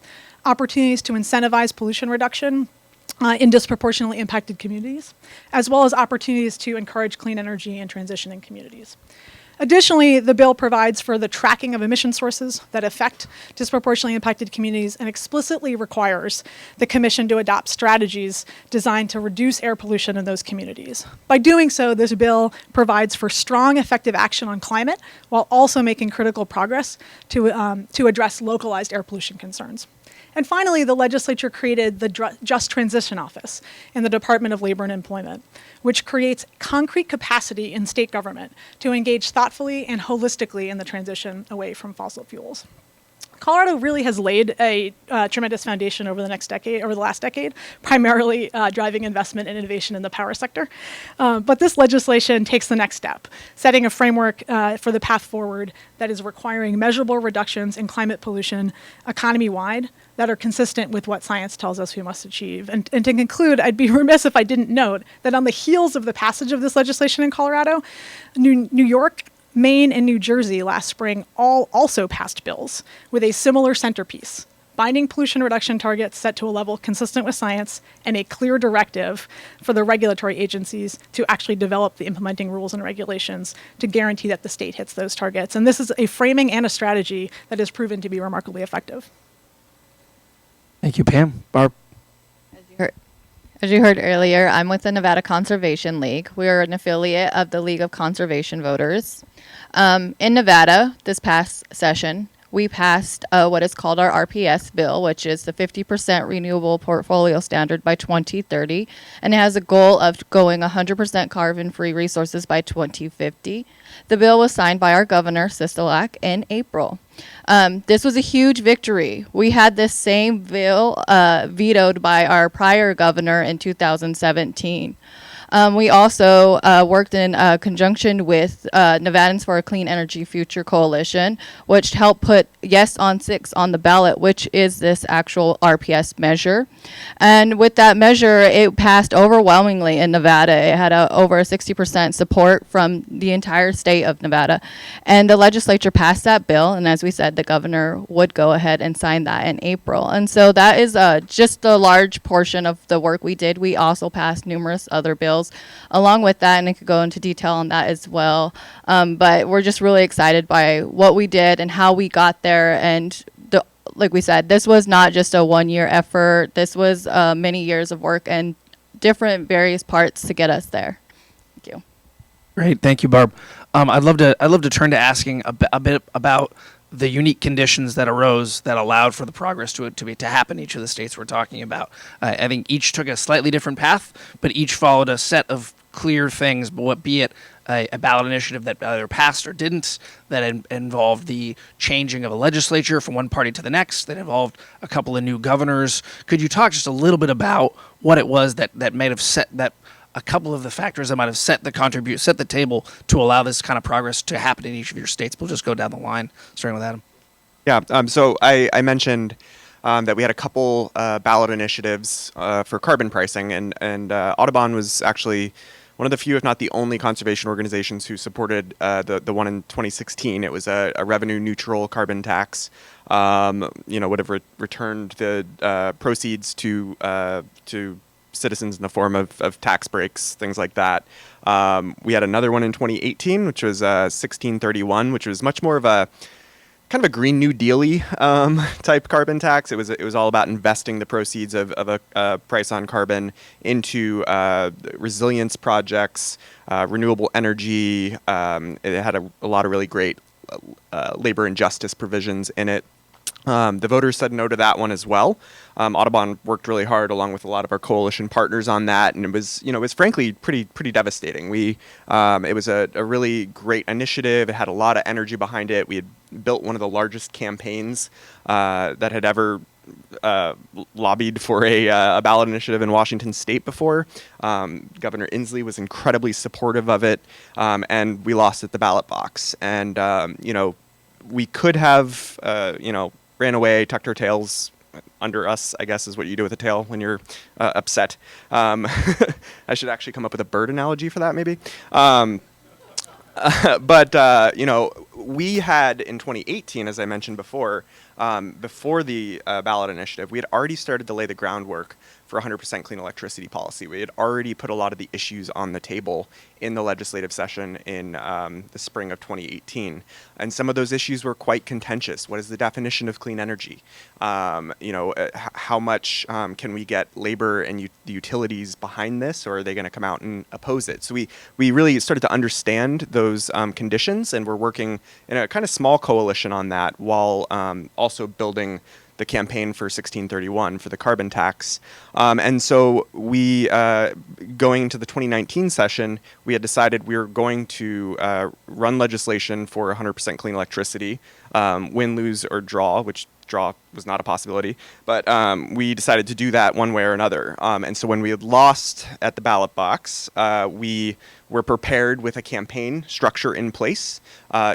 opportunities to incentivize pollution reduction, in disproportionately impacted communities, as well as opportunities to encourage clean energy and transition in communities. Additionally, the bill provides for the tracking of emission sources that affect disproportionately impacted communities and explicitly requires the Commission to adopt strategies designed to reduce air pollution in those communities. By doing so, this bill provides for strong, effective action on climate while also making critical progress to address localized air pollution concerns. And finally, the legislature created the Just Transition Office in the Department of Labor and Employment, which creates concrete capacity in state government to engage thoughtfully and holistically in the transition away from fossil fuels. Colorado really has laid a tremendous foundation over the last decade, primarily driving investment and innovation in the power sector. But this legislation takes the next step, setting a framework for the path forward that is requiring measurable reductions in climate pollution economy-wide that are consistent with what science tells us we must achieve. And to conclude, I'd be remiss if I didn't note that on the heels of the passage of this legislation in Colorado, New York, Maine, and New Jersey last spring all also passed bills with a similar centerpiece, binding pollution reduction targets set to a level consistent with science and a clear directive for the regulatory agencies to actually develop the implementing rules and regulations to guarantee that the state hits those targets. And this is a framing and a strategy that has proven to be remarkably effective. Thank you, Pam. Barb? As you heard earlier, I'm with the Nevada Conservation League. We are an affiliate of the League of Conservation Voters. In Nevada, this past session, we passed what is called our RPS bill, which is the 50% renewable portfolio standard by 2030, and it has a goal of going 100% carbon-free resources by 2050. The bill was signed by our governor, Sisolak, in April. This was a huge victory. We had this same bill vetoed by our prior governor in 2017. We also worked in conjunction with Nevadans for a Clean Energy Future Coalition, which helped put Yes on 6 on the ballot, which is this actual RPS measure. And with that measure, it passed overwhelmingly in Nevada. It had over 60% support from the entire state of Nevada. And the legislature passed that bill, and as we said, the governor would go ahead and sign that in April. And so that is just a large portion of the work we did. We also passed numerous other bills along with that, and I could go into detail on that as well. But we're just really excited by what we did and how we got there. And like we said, this was not just a one-year effort. This was many years of work and different various parts to get us there. Thank you. Great, thank you, Barb. I'd love to turn to asking a bit about the unique conditions that arose that allowed for the progress to happen in each of the states we're talking about. I think each took a slightly different path, but each followed a set of clear things, be it a ballot initiative that either passed or didn't, that involved the changing of a legislature from one party to the next, that involved a couple of new governors. Could you talk just a little bit about what it was that may have set that, a couple of the factors that might have set the table to allow this kind of progress to happen in each of your states? We'll just go down the line, starting with Adam. Yeah, so I mentioned that we had a couple ballot initiatives for carbon pricing, and Audubon was actually one of the few, if not the only, conservation organizations who supported the one in 2016. It was a revenue-neutral carbon tax. Would have returned the proceeds to citizens in the form of tax breaks, things like that. We had another one in 2018, which was 1631, which was much more of a kind of a Green New Deal-y type carbon tax. It was all about investing the proceeds of a price on carbon into resilience projects, renewable energy. It had a lot of really great labor and justice provisions in it. The voters said no to that one as well. Audubon worked really hard along with a lot of our coalition partners on that, and it was frankly pretty devastating. It was a really great initiative. It had a lot of energy behind it. We had built one of the largest campaigns that had ever lobbied for a ballot initiative in Washington State before. Governor Inslee was incredibly supportive of it, and we lost at the ballot box. And we could have ran away, tucked our tails under us, I guess is what you do with a tail when you're upset. I should actually come up with a bird analogy for that, maybe. But we had in 2018, as I mentioned before the ballot initiative, we had already started to lay the groundwork for 100% clean electricity policy. We had already put a lot of the issues on the table in the legislative session in the spring of 2018. And some of those issues were quite contentious. What is the definition of clean energy? How much can we get labor and the utilities behind this, or are they going to come out and oppose it? So we really started to understand those conditions, and we're working in a kind of small coalition on that while also building the campaign for 1631 for the carbon tax. And so we, going into the 2019 session, we had decided we were going to run legislation for 100% clean electricity, win, lose, or draw, which draw was not a possibility, but we decided to do that one way or another. And so when we had lost at the ballot box, we were prepared with a campaign structure in place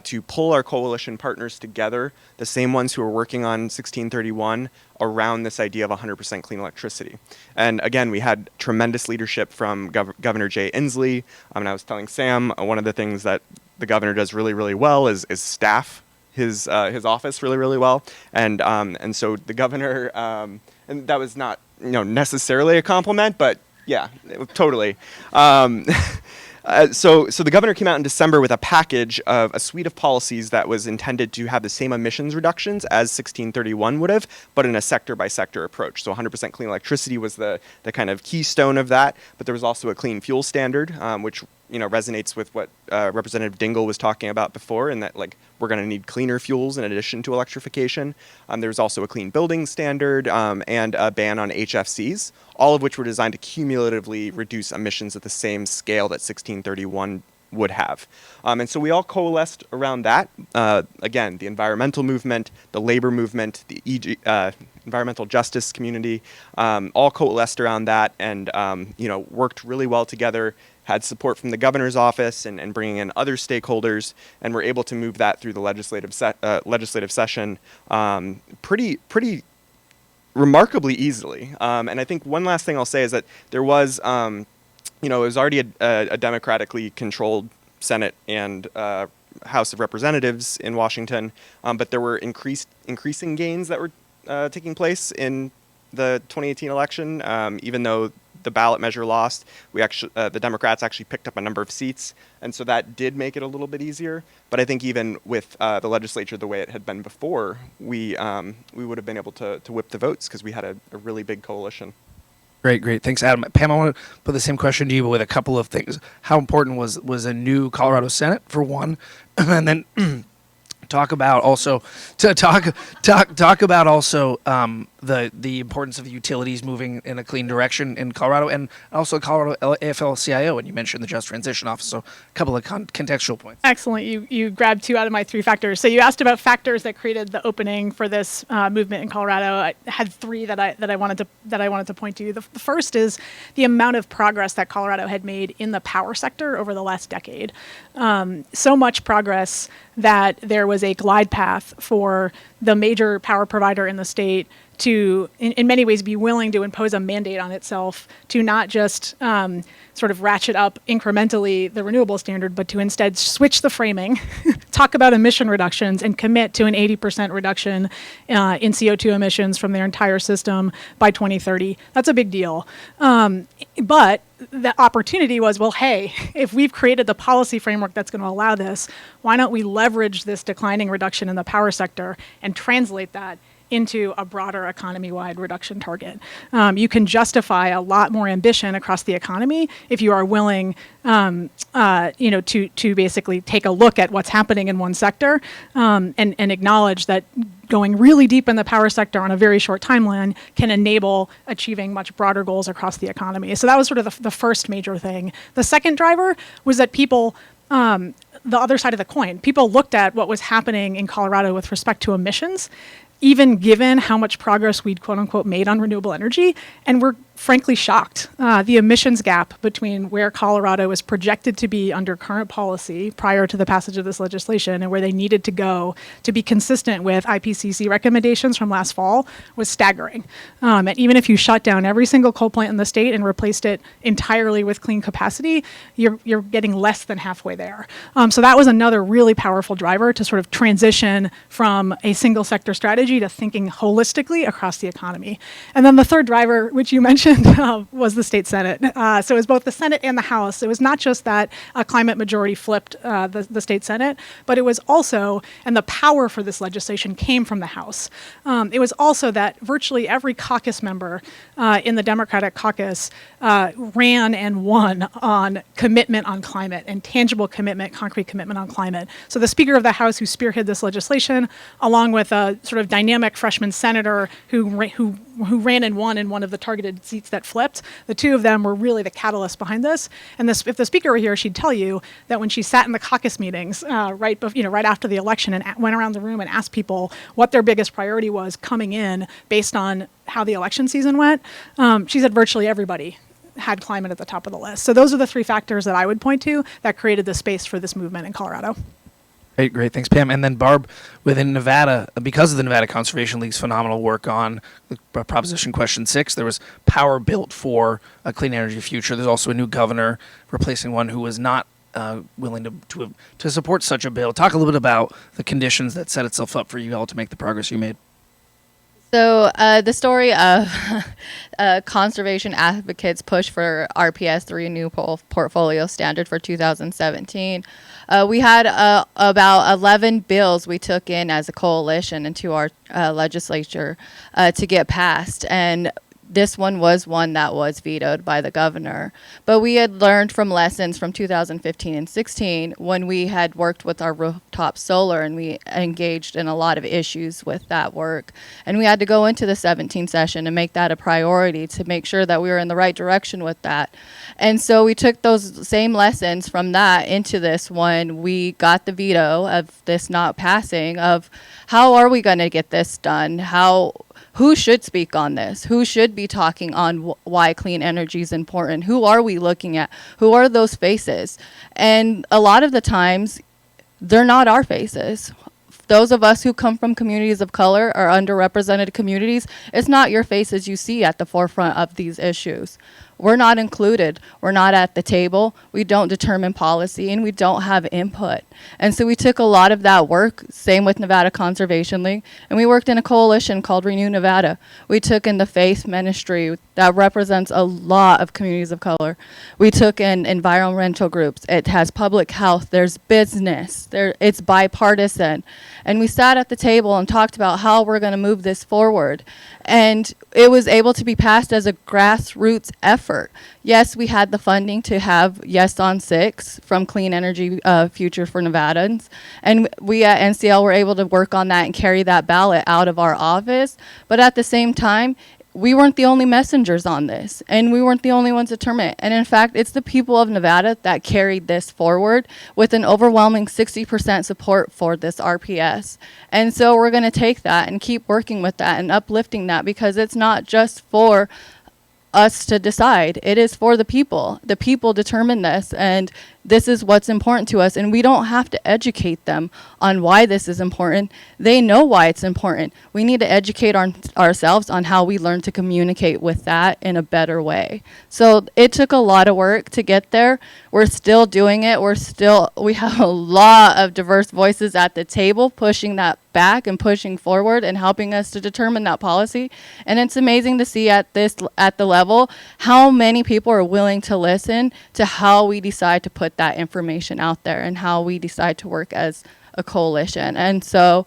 to pull our coalition partners together, the same ones who are working on 1631, around this idea of 100% clean electricity. And again, we had tremendous leadership from Governor Jay Inslee. And I was telling Sam, one of the things that the governor does really, really well is staff his office really, really well. And so the governor, and that was not necessarily a compliment, but yeah, totally. So the governor came out in December with a package of a suite of policies that was intended to have the same emissions reductions as 1631 would have, but in a sector-by-sector approach. So 100% clean electricity was the kind of keystone of that, but there was also a clean fuel standard, which resonates with what Representative Dingell was talking about before, and that we're going to need cleaner fuels in addition to electrification. There's also a clean building standard and a ban on HFCs, all of which were designed to cumulatively reduce emissions at the same scale that 1631 would have. And so we all coalesced around that. Again, the environmental movement, the labor movement, the environmental justice community, all coalesced around that and worked really well together, had support from the governor's office and bringing in other stakeholders, and were able to move that through the legislative session pretty remarkably easily. And I think one last thing I'll say is that there was, it was already a democratically controlled Senate and House of Representatives in Washington, but there were increasing gains that were taking place in the 2018 election, even though the ballot measure lost. The Democrats actually picked up a number of seats, and so that did make it a little bit easier. But I think even with the legislature the way it had been before, we would have been able to whip the votes because we had a really big coalition. Great. Thanks, Adam. Pam, I want to put the same question to you, but with a couple of things. How important was a new Colorado Senate, for one, and then talk about also the importance of the utilities moving in a clean direction in Colorado, and also Colorado AFL-CIO, and you mentioned the Just Transition Office, so a couple of contextual points. Excellent. You grabbed 2 out of my 3 factors. So you asked about factors that created the opening for this movement in Colorado. I had 3 that I wanted to point to. The first is the amount of progress that Colorado had made in the power sector over the last decade. So much progress that there was a glide path for the major power provider in the state to, in many ways, be willing to impose a mandate on itself to not just sort of ratchet up incrementally the renewable standard, but to instead switch the framing, talk about emission reductions, and commit to an 80% reduction in CO2 emissions from their entire system by 2030. That's a big deal. But the opportunity was, well, hey, if we've created the policy framework that's going to allow this, why don't we leverage this declining reduction in the power sector and translate that into a broader economy-wide reduction target? You can justify a lot more ambition across the economy if you are willing, to basically take a look at what's happening in one sector and acknowledge that going really deep in the power sector on a very short timeline can enable achieving much broader goals across the economy. So that was sort of the first major thing. The second driver was that people, the other side of the coin, people looked at what was happening in Colorado with respect to emissions, even given how much progress we'd quote unquote made on renewable energy, and we're frankly shocked. The emissions gap between where Colorado is projected to be under current policy prior to the passage of this legislation and where they needed to go to be consistent with IPCC recommendations from last fall was staggering. And even if you shut down every single coal plant in the state and replaced it entirely with clean capacity, you're getting less than halfway there. So that was another really powerful driver to sort of transition from a single sector strategy energy to thinking holistically across the economy. And then the third driver, which you mentioned, was the state Senate. So it was both the Senate and the House. It was not just that a climate majority flipped the state Senate, but it was also, and the power for this legislation came from the House. It was also that virtually every caucus member in the Democratic caucus ran and won on commitment on climate and tangible commitment, concrete commitment on climate. So the Speaker of the House who spearheaded this legislation, along with a sort of dynamic freshman senator who ran and won in one of the targeted seats that flipped, the two of them were really the catalyst behind this. And this, if the Speaker were here, she'd tell you that when she sat in the caucus meetings right after the election and went around the room and asked people what their biggest priority was coming in based on how the election season went, she said virtually everybody had climate at the top of the list. So those are the three factors that I would point to that created the space for this movement in Colorado. Great. Thanks, Pam. And then Barb, within Nevada, because of the Nevada Conservation League's phenomenal work on Proposition Question 6, there was power built for a clean energy future. There's also a new governor replacing one who was not willing to support such a bill. Talk a little bit about the conditions that set itself up for you all to make the progress you made. So the story of conservation advocates push for RPS, the Renewable Portfolio Standard for 2017. We had about 11 bills we took in as a coalition into our legislature to get passed, and this one was one that was vetoed by the governor. But we had learned from lessons from 2015 and 16 when we had worked with our rooftop solar, and we engaged in a lot of issues with that work. And we had to go into the 17 session and make that a priority to make sure that we were in the right direction with that. And so we took those same lessons from that into this when we got the veto of this not passing, of how are we going to get this done? Who should speak on this? Who should be talking on why clean energy is important? Who are we looking at? Who are those faces? And a lot of the times, they're not our faces. Those of us who come from communities of color or underrepresented communities, it's not your faces you see at the forefront of these issues. We're not included. We're not at the table. We don't determine policy, and we don't have input. And so we took a lot of that work, same with Nevada Conservation League, and we worked in a coalition called Renew Nevada. We took in the faith ministry that represents a lot of communities of color. We took in environmental groups. It has public health. There's business. It's bipartisan. And we sat at the table and talked about how we're going to move this forward. And it was able to be passed as a grassroots effort. Yes, we had the funding to have Yes on 6 from Clean Energy Future for Nevadans. And we at NCL were able to work on that and carry that ballot out of our office. But at the same time, we weren't the only messengers on this, and we weren't the only ones to determine it. And in fact, it's the people of Nevada that carried this forward with an overwhelming 60% support for this RPS. And so we're going to take that and keep working with that and uplifting that, because it's not just for us to decide. It is for the people. The people determine this, and this is what's important to us, and we don't have to educate them on why this is important. They know why it's important. We need to educate ourselves on how we learn to communicate with that in a better way. So it took a lot of work to get there. We're still doing it. We have a lot of diverse voices at the table pushing that back and pushing forward and helping us to determine that policy. And it's amazing to see at the level how many people are willing to listen to how we decide to put that information out there and how we decide to work as a coalition. And so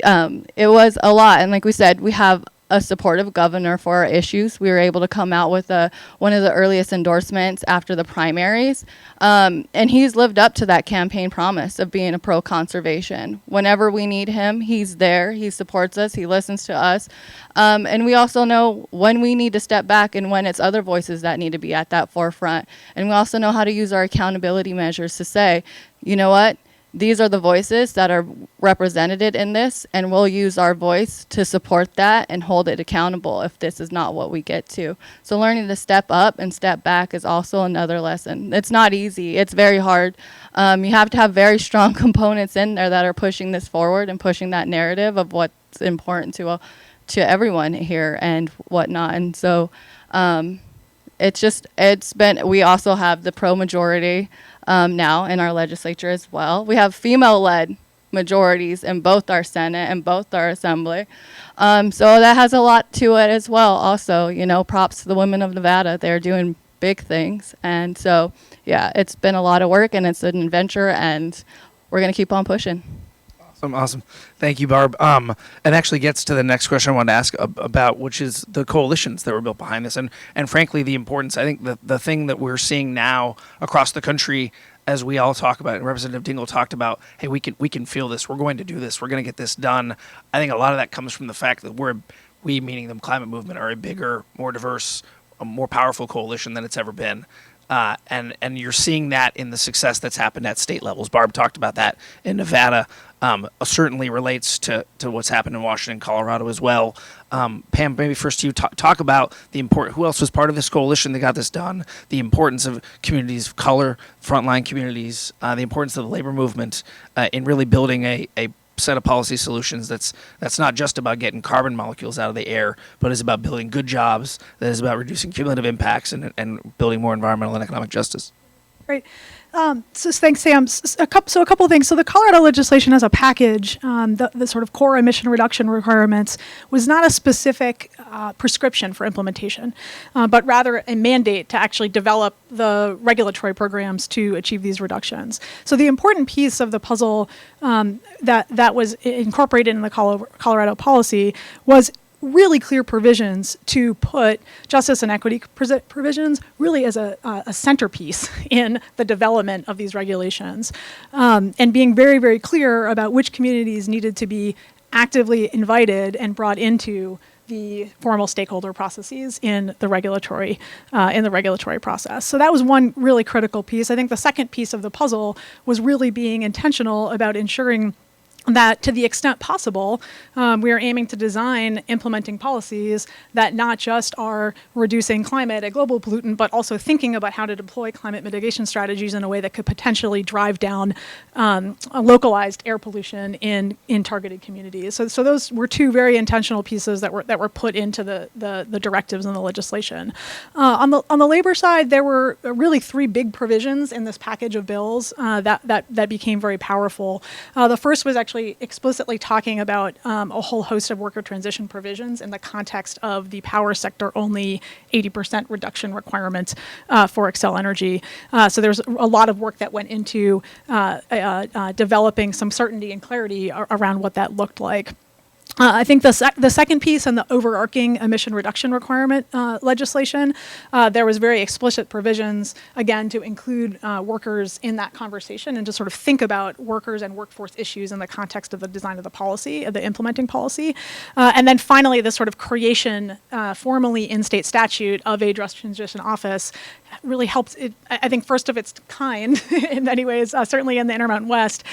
it was a lot. And like we said, we have a supportive governor for our issues. We were able to come out with one of the earliest endorsements after the primaries. And he's lived up to that campaign promise of being a pro-conservation. Whenever we need him, he's there. He supports us. He listens to us. And we also know when we need to step back and when it's other voices that need to be at that forefront. And we also know how to use our accountability measures to say, you know what? These are the voices that are represented in this, and we'll use our voice to support that and hold it accountable if this is not what we get to. So learning to step up and step back is also another lesson. It's not easy. It's very hard. You have to have very strong components in there that are pushing this forward and pushing that narrative of what's important to everyone here and whatnot. And so we also have the pro-majority now in our legislature as well. We have female-led majorities in both our Senate and both our Assembly. So that has a lot to it as well. Also, you know, props to the women of Nevada. They're doing big things. And so, yeah, it's been a lot of work and it's an adventure and we're going to keep on pushing. Awesome. Thank you, Barb. It actually gets to the next question I wanted to ask about, which is the coalitions that were built behind this. And frankly, the importance, I think the thing that we're seeing now across the country, as we all talk about, and Representative Dingell talked about, hey, we can feel this. We're going to do this. We're going to get this done. I think a lot of that comes from the fact that we, meaning the climate movement, are a bigger, more diverse, a more powerful coalition than it's ever been. And you're seeing that in the success that's happened at state levels. Barb talked about that in Nevada. Certainly relates to what's happened in Washington, Colorado as well. Pam, maybe first you talk about the who else was part of this coalition that got this done, the importance of communities of color, frontline communities, the importance of the labor movement in really building a set of policy solutions that's not just about getting carbon molecules out of the air, but is about building good jobs, that is about reducing cumulative impacts and building more environmental and economic justice. Great. So thanks, Sam. A couple of things. So the Colorado legislation as a package, the sort of core emission reduction requirements was not a specific prescription for implementation, but rather a mandate to actually develop the regulatory programs to achieve these reductions. So the important piece of the puzzle that was incorporated in the Colorado policy was really clear provisions to put justice and equity provisions really as a centerpiece in the development of these regulations, and being very, very clear about which communities needed to be actively invited and brought into the formal stakeholder processes in the regulatory process. So that was one really critical piece. I think the second piece of the puzzle was really being intentional about ensuring that to the extent possible, we are aiming to design implementing policies that not just are reducing climate, a global pollutant, but also thinking about how to deploy climate mitigation strategies in a way that could potentially drive down localized air pollution in targeted communities. So those were two very intentional pieces that were put into the directives in the legislation. On the labor side, there were really three big provisions in this package of bills that became very powerful. The first was actually explicitly talking about a whole host of worker transition provisions in the context of the power sector only 80% reduction requirement for Xcel Energy. So there's a lot of work that went into developing some certainty and clarity around what that looked like. I think the second piece and the overarching emission reduction requirement legislation, there was very explicit provisions, again, to include workers in that conversation and to sort of think about workers and workforce issues in the context of the design of the policy, of the implementing policy. And then finally, the sort of creation formally in state statute of a just transition office really helps, I think, first of its kind in many ways, certainly in the Intermountain West,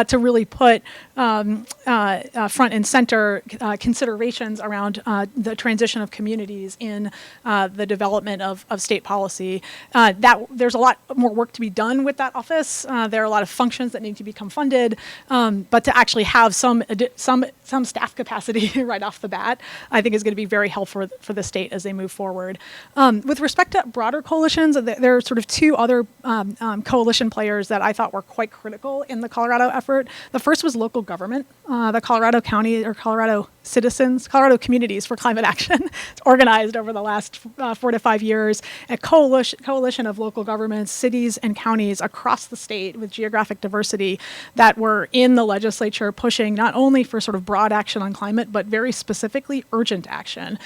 to really put front and center considerations around the transition of communities in the development of state policy. There's a lot more work to be done with that office. There are a lot of functions that need to become funded, but to actually have some staff capacity right off the bat, I think is going to be very helpful for the state as they move forward. With respect to broader coalitions, there are sort of two other coalition players that I thought were quite critical in the Colorado effort. The first was local government. The Colorado County or Colorado Citizens, Colorado Communities for Climate Action. It's organized over the last 4 to 5 years, a coalition of local governments, cities and counties across the state with geographic diversity that were in the legislature pushing not only for sort of broad action on climate, but very specifically urgent action.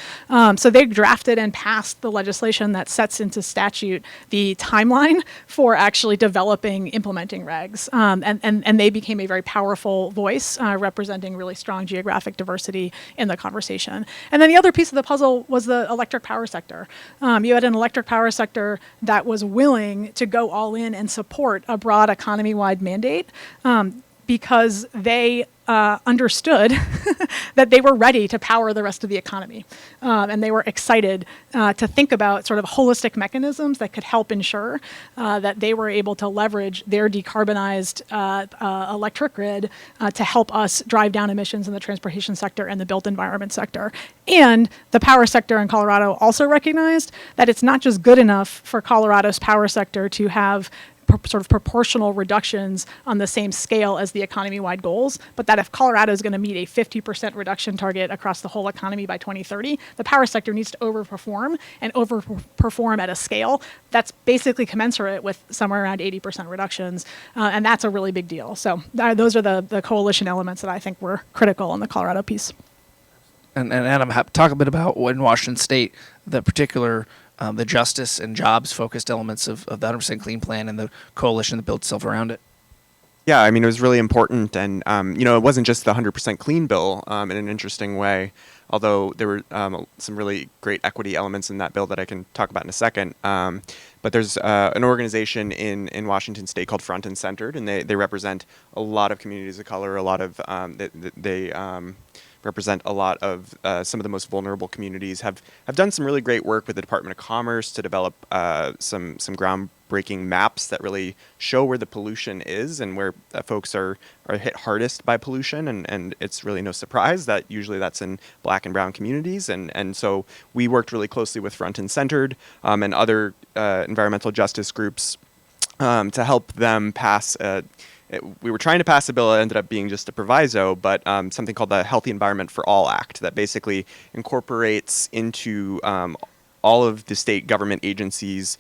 So they drafted and passed the legislation that sets into statute the timeline for actually developing implementing regs. And they became a very powerful voice representing really strong geographic diversity in the conversation. And then the other piece of the puzzle was the electric power sector. You had an electric power sector that was willing to go all in and support a broad economy-wide mandate because they understood that they were ready to power the rest of the economy. And they were excited to think about sort of holistic mechanisms that could help ensure that they were able to leverage their decarbonized electric grid to help us drive down emissions in the transportation sector and the built environment sector. And the power sector in Colorado also recognized that it's not just good enough for Colorado's power sector to have sort of proportional reductions on the same scale as the economy-wide goals, but that if Colorado is going to meet a 50% reduction target across the whole economy by 2030, the power sector needs to overperform and overperform at a scale that's basically commensurate with somewhere around 80% reductions, and that's a really big deal. So those are the coalition elements that I think were critical in the Colorado piece. And Adam, talk a bit about in Washington State, the particular the justice and jobs focused elements of the 100% Clean Plan and the coalition that built itself around it. Yeah, I mean, it was really important, and it wasn't just the 100% clean bill in an interesting way, although there were some really great equity elements in that bill that I can talk about in a second. But there's an organization in Washington State called Front and Centered, and they represent a lot of communities of color, a lot of they represent a lot of some of the most vulnerable communities, have done some really great work with the Department of Commerce to develop some groundbreaking maps that really show where the pollution is and where folks are hit hardest by pollution. And it's really no surprise that usually that's in Black and brown communities. And so we worked really closely with Front and Centered and other environmental justice groups to help them pass we were trying to pass a bill that ended up being just a proviso, but something called the Healthy Environment for All Act that basically incorporates into all of the state government agencies'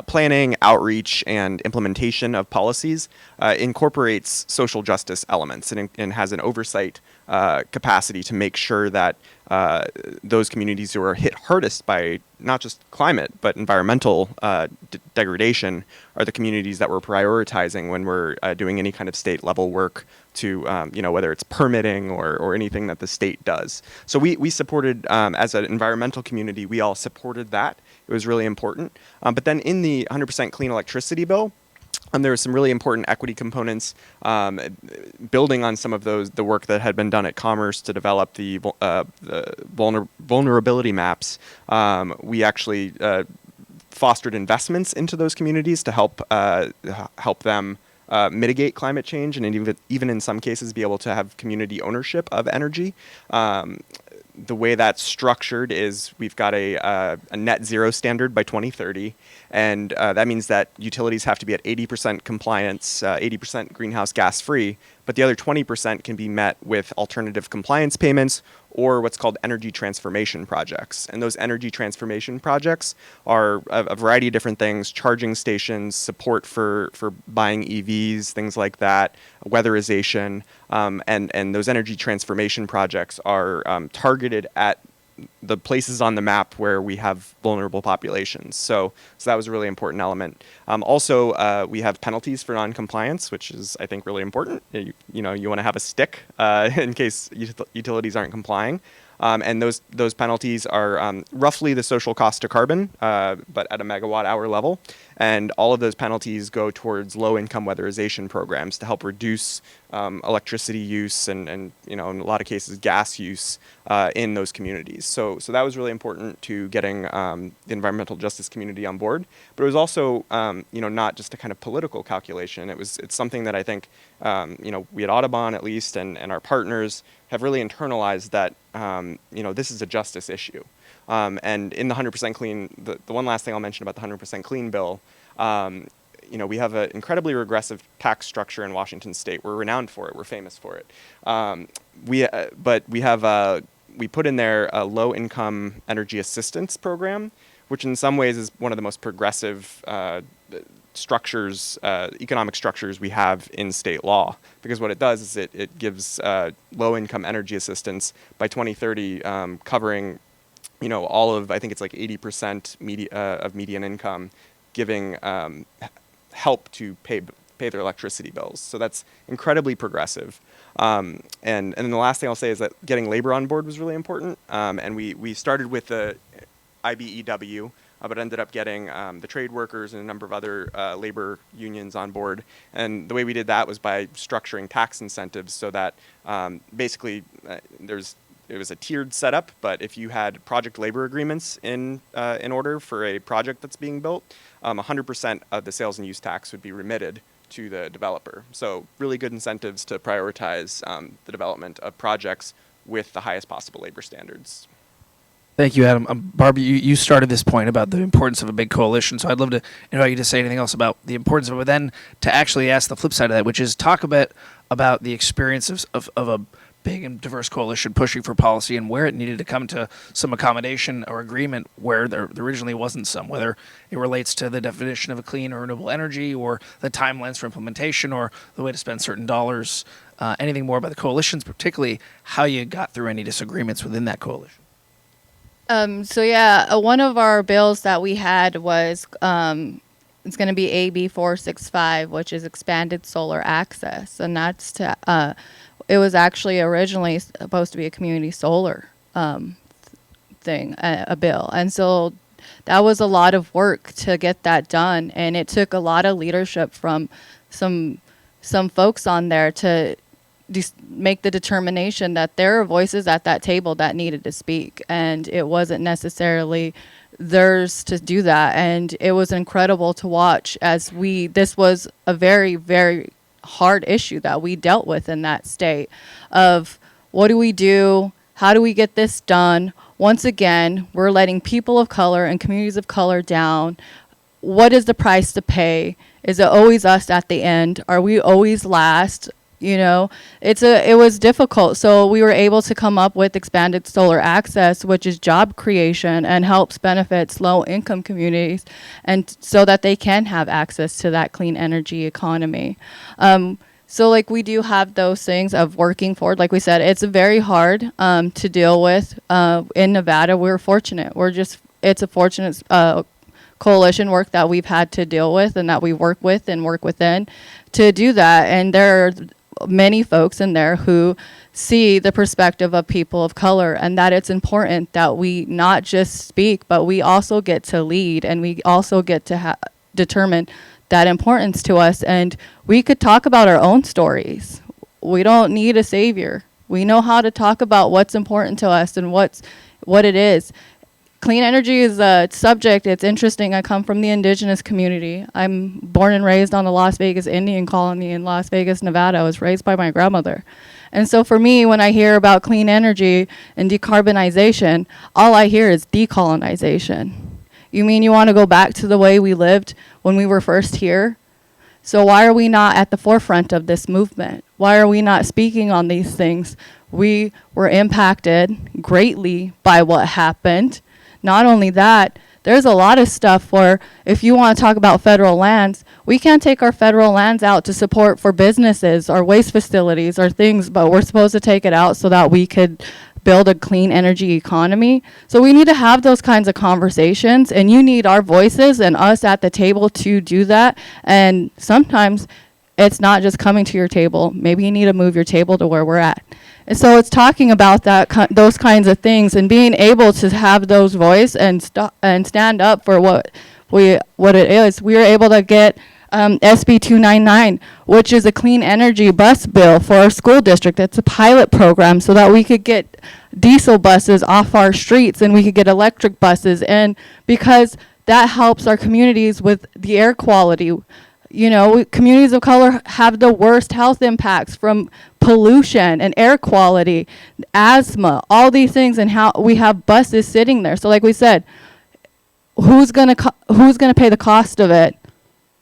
planning, outreach, and implementation of policies, incorporates social justice elements and has an oversight capacity to make sure that those communities who are hit hardest by not just climate but environmental degradation are the communities that we're prioritizing when we're doing any kind of state level work to whether it's permitting or anything that the state does. So we supported as an environmental community, we all supported that. It was really important. But then in the 100% clean electricity bill, there were some really important equity components, building on some of the work that had been done at Commerce to develop the vulnerability maps. We actually fostered investments into those communities to help them mitigate climate change and even in some cases be able to have community ownership of energy. The way that's structured is we've got a net zero standard by 2030, and that means that utilities have to be at 80% compliance, 80% greenhouse gas free, but the other 20% can be met with alternative compliance payments or what's called energy transformation projects. And those energy transformation projects are a variety of different things: charging stations, support for buying EVs, things like that, weatherization, and those energy transformation projects are targeted at the places on the map where we have vulnerable populations. So that was a really important element. Also, we have penalties for non-compliance, which is, I think, really important. You want to have a stick in case utilities aren't complying. And those penalties are roughly the social cost to carbon, but at a megawatt hour level. And all of those penalties go towards low-income weatherization programs to help reduce electricity use and in a lot of cases gas use in those communities. So that was really important to getting the environmental justice community on board. But it was also not just a kind of political calculation. It's something that I think we at Audubon at least and our partners have really internalized that this is a justice issue. And in the 100% clean, the one last thing I'll mention about the 100% clean bill, we have an incredibly regressive tax structure in Washington State. We're renowned for it. We're famous for it. But we put in there a low-income energy assistance program, which in some ways is one of the most progressive structures, economic structures we have in state law, because what it does is it gives low-income energy assistance by 2030, covering all of, I think it's like 80% of median income, giving help to pay their electricity bills. So that's incredibly progressive. And then the last thing I'll say is that getting labor on board was really important. And we started with the IBEW, but ended up getting the trade workers and a number of other labor unions on board. And the way we did that was by structuring tax incentives so that basically it was a tiered setup, but if you had project labor agreements in order for a project that's being built, 100% of the sales and use tax would be remitted to the developer. So really good incentives to prioritize the development of projects with the highest possible labor standards. Thank you, Adam. Barbie, you started this point about the importance of a big coalition, so I'd love to invite you to say anything else about the importance of it, but then to actually ask the flip side of that, which is talk a bit about the experience of a big and diverse coalition pushing for policy and where it needed to come to some accommodation or agreement where there originally wasn't some, whether it relates to the definition of a clean or renewable energy or the timelines for implementation or the way to spend certain dollars. Anything more about the coalitions, particularly how you got through any disagreements within that coalition? One of our bills that we had was it's going to be AB 465, which is expanded solar access, and that's to it was actually originally supposed to be a community solar thing, a bill, and so that was a lot of work to get that done, and it took a lot of leadership from some folks on there to make the determination that there are voices at that table that needed to speak, and it wasn't necessarily theirs to do that. And it was incredible to watch as this was a very, very hard issue that we dealt with in that state of what do we do? How do we get this done? Once again, we're letting people of color and communities of color down. What is the price to pay? Is it always us at the end? Are we always last? It was difficult. So we were able to come up with expanded solar access, which is job creation and helps benefits low income communities, and so that they can have access to that clean energy economy. So we do have those things of working forward. Like we said, it's very hard to deal with. In Nevada, we're fortunate. It's a fortunate coalition work that we've had to deal with and that we work with and work within to do that. And there are many folks in there who see the perspective of people of color, and that it's important that we not just speak, but we also get to lead, and we also get to determine that importance to us. And we could talk about our own stories. We don't need a savior. We know how to talk about what's important to us and what it is. Clean energy is a subject. It's interesting. I come from the indigenous community. I'm born and raised on the Las Vegas Indian colony in Las Vegas, Nevada. I was raised by my grandmother. And so for me, when I hear about clean energy and decarbonization, all I hear is decolonization. You mean you want to go back to the way we lived when we were first here? So why are we not at the forefront of this movement? Why are we not speaking on these things? We were impacted greatly by what happened. Not only that, there's a lot of stuff where if you want to talk about federal lands, we can't take our federal lands out to support for businesses or waste facilities or things, but we're supposed to take it out so that we could build a clean energy economy. So we need to have those kinds of conversations, and you need our voices and us at the table to do that. And sometimes it's not just coming to your table. Maybe you need to move your table to where we're at. And so it's talking about those kinds of things and being able to have those voice and stand up for what it is. We were able to get SB 299, which is a clean energy bus bill for our school district. It's a pilot program so that we could get diesel buses off our streets and we could get electric buses. And because that helps our communities with the air quality. Communities of color have the worst health impacts from pollution and air quality, asthma, all these things, and how we have buses sitting there. So like we said, who's gonna pay the cost of it?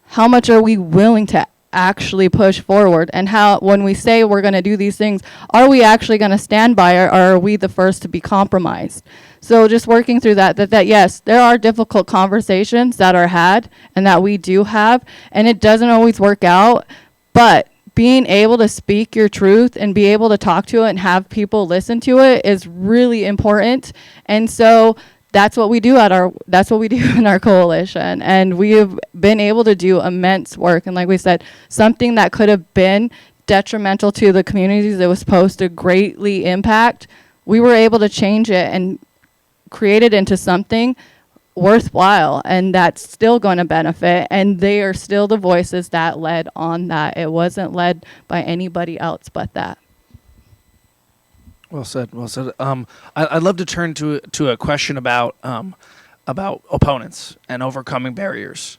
How much are we willing to actually push forward? And how, when we say we're going to do these things, are we actually going to stand by, or are we the first to be compromised? So just working through that yes, there are difficult conversations that are had and that we do have, and it doesn't always work out, but being able to speak your truth and be able to talk to it and have people listen to it is really important. And so that's what we do in our coalition, and we have been able to do immense work. And like we said, something that could have been detrimental to the communities it was supposed to greatly impact, we were able to change it and create it into something worthwhile, and that's still going to benefit. And they are still the voices that led on that. It wasn't led by anybody else but that. Well said. Well said. I'd love to turn to a question about opponents and overcoming barriers.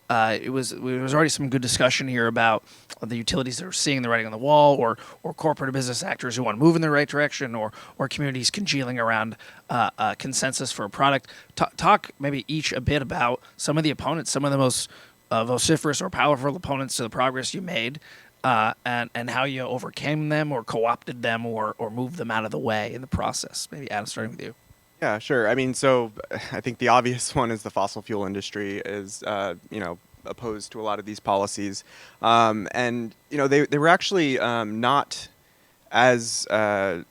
there was already some good discussion here about the utilities that are seeing the writing on the wall, or corporate or business actors who want to move in the right direction, or communities congealing around consensus for a product. Talk maybe each a bit about some of the opponents, some of the most vociferous or powerful opponents to the progress you made, and how you overcame them or co-opted them or moved them out of the way in the process. Maybe Adam, starting with you. Yeah, sure. I mean, so I think the obvious one is the fossil fuel industry is, opposed to a lot of these policies. And, they were actually not as, I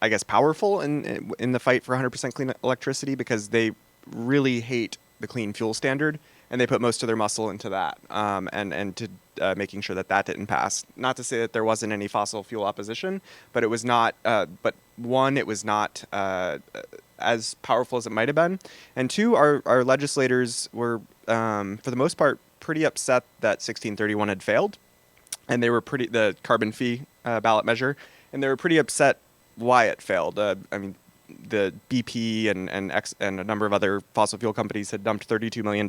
guess, powerful in the fight for 100% clean electricity, because they really hate the clean fuel standard, and they put most of their muscle into that, and to making sure that didn't pass. Not to say that there wasn't any fossil fuel opposition, but it was not. But one, it was not as powerful as it might have been, and two, our legislators were, for the most part, pretty upset that 1631 had failed, and they were the carbon fee ballot measure, and they were pretty upset why it failed. The BP and a number of other fossil fuel companies had dumped $32 million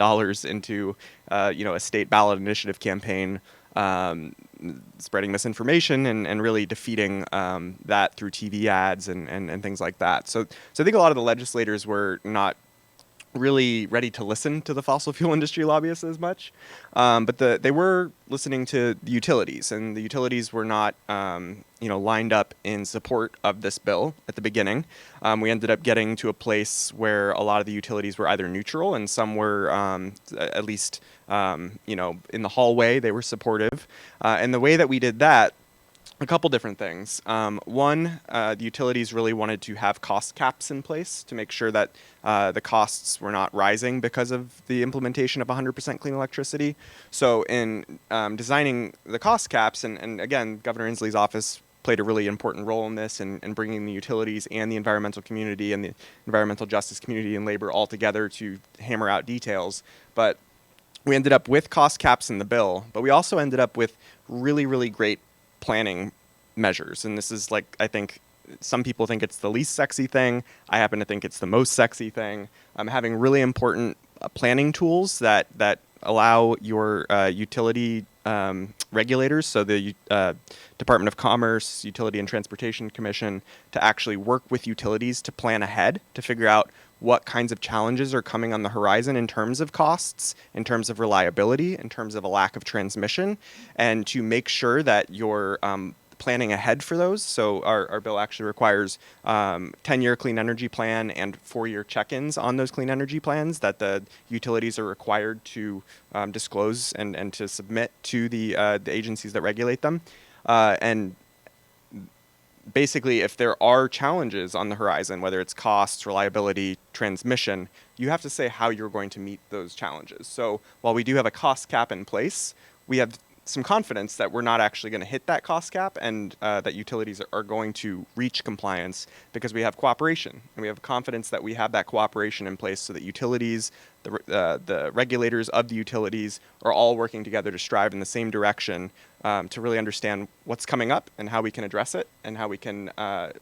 into a state ballot initiative campaign, spreading misinformation and really defeating that through TV ads and things like that. So I think a lot of the legislators were not really ready to listen to the fossil fuel industry lobbyists as much, but they were listening to the utilities, and the utilities were not lined up in support of this bill at the beginning. We ended up getting to a place where a lot of the utilities were either neutral, and some were at least in the hallway they were supportive, and the way that we did that, a couple different things. One, the utilities really wanted to have cost caps in place to make sure that the costs were not rising because of the implementation of 100% clean electricity. So in designing the cost caps, and again, Governor Inslee's office played a really important role in this, in bringing the utilities and the environmental community and the environmental justice community and labor all together to hammer out details. But we ended up with cost caps in the bill, but we also ended up with really, really great planning measures. And this is, like, I think some people think it's the least sexy thing. I happen to think it's the most sexy thing. Having really important planning tools that allow your utility regulators, so the Department of Commerce, Utility and Transportation Commission, to actually work with utilities to plan ahead, to figure out what kinds of challenges are coming on the horizon in terms of costs, in terms of reliability, in terms of a lack of transmission, and to make sure that you're planning ahead for those. So our bill actually requires 10-year clean energy plan and 4-year check-ins on those clean energy plans that the utilities are required to disclose and to submit to the agencies that regulate them. And basically, if there are challenges on the horizon, whether it's costs, reliability, transmission, you have to say how you're going to meet those challenges. So while we do have a cost cap in place, we have some confidence that we're not actually going to hit that cost cap, and that utilities are going to reach compliance, because we have cooperation, and we have confidence that we have that cooperation in place, so that utilities, the regulators of the utilities, are all working together to strive in the same direction, to really understand what's coming up and how we can address it, and how we can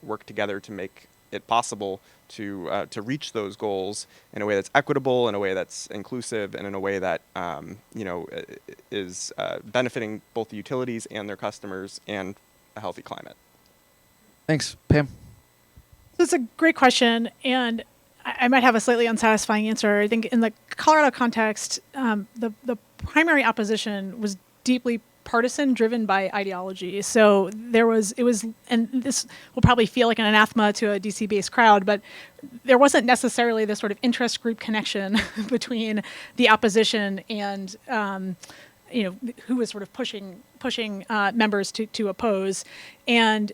work together to make it possible to reach those goals in a way that's equitable, in a way that's inclusive, and in a way that is benefiting both the utilities and their customers and a healthy climate. Thanks, Pam. That's a great question, and I might have a slightly unsatisfying answer. I think in the Colorado context, the primary opposition was deeply partisan, driven by ideology. So and this will probably feel like an anathema to a DC-based crowd, but there wasn't necessarily this sort of interest group connection between the opposition and who was sort of pushing members to oppose, and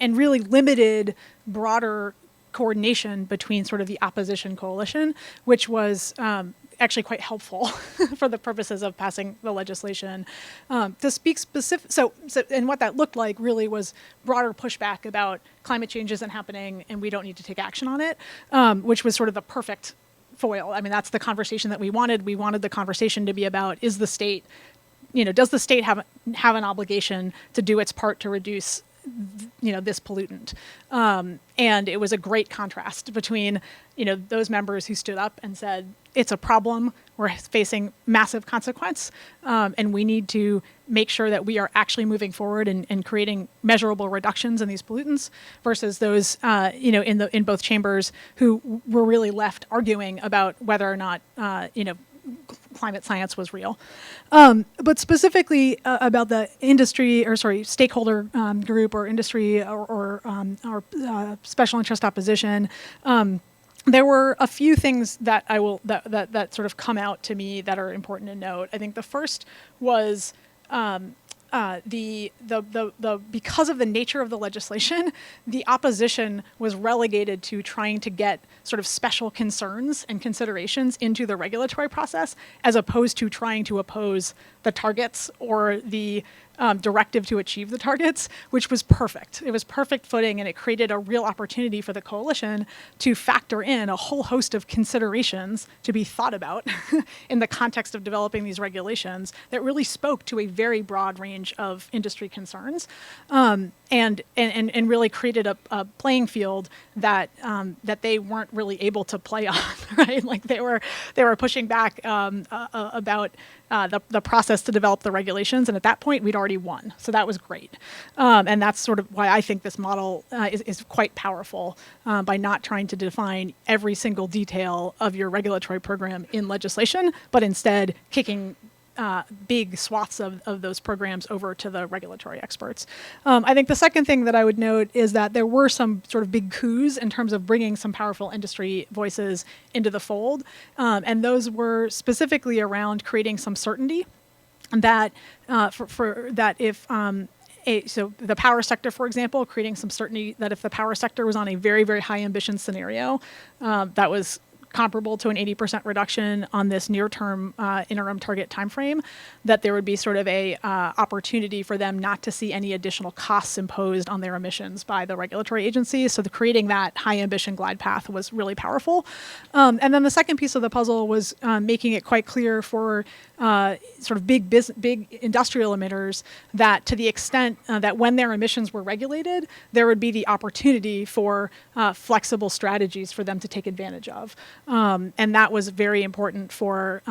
really limited broader coordination between sort of the opposition coalition, which was actually quite helpful for the purposes of passing the legislation. To speak specific, so and what that looked like really was broader pushback about climate change isn't happening and we don't need to take action on it, which was sort of the perfect foil. I mean, that's the conversation that we wanted. We wanted the conversation to be about, does the state have an obligation to do its part to reduce this pollutant. And it was a great contrast between, those members who stood up and said, it's a problem, we're facing massive consequence, and we need to make sure that we are actually moving forward and creating measurable reductions in these pollutants, versus those, in both chambers who were really left arguing about whether or not, climate science was real. But specifically about the stakeholder group or industry or special interest opposition, there were a few things that that sort of come out to me that are important to note. I think the first was because of the nature of the legislation, the opposition was relegated to trying to get sort of special concerns and considerations into the regulatory process, as opposed to trying to oppose the targets or the directive to achieve the targets, which was perfect. It was perfect footing, and it created a real opportunity for the coalition to factor in a whole host of considerations to be thought about in the context of developing these regulations that really spoke to a very broad range of industry concerns, and really created a playing field that they weren't really able to play on, right? Like they were pushing back about the process to develop the regulations, and at that point we'd already won, so that was great, and that's sort of why I think this model is quite powerful, by not trying to define every single detail of your regulatory program in legislation, but instead kicking big swaths of those programs over to the regulatory experts. I think the second thing that I would note is that there were some sort of big coups in terms of bringing some powerful industry voices into the fold, and those were specifically around creating some certainty that for that if so the power sector, for example, creating some certainty that if the power sector was on a very, very high ambition scenario that was comparable to an 80% reduction on this near-term interim target timeframe, that there would be sort of a opportunity for them not to see any additional costs imposed on their emissions by the regulatory agencies. So creating that high ambition glide path was really powerful. And then the second piece of the puzzle was making it quite clear for sort of big industrial emitters that to the extent that when their emissions were regulated, there would be the opportunity for flexible strategies for them to take advantage of. And that was very important for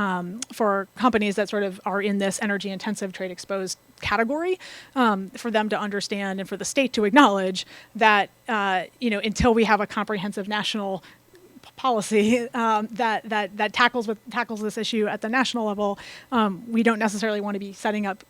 companies that sort of are in this energy intensive, trade exposed category, for them to understand and for the state to acknowledge that until we have a comprehensive national policy that tackles this issue at the national level, we don't necessarily want to be setting up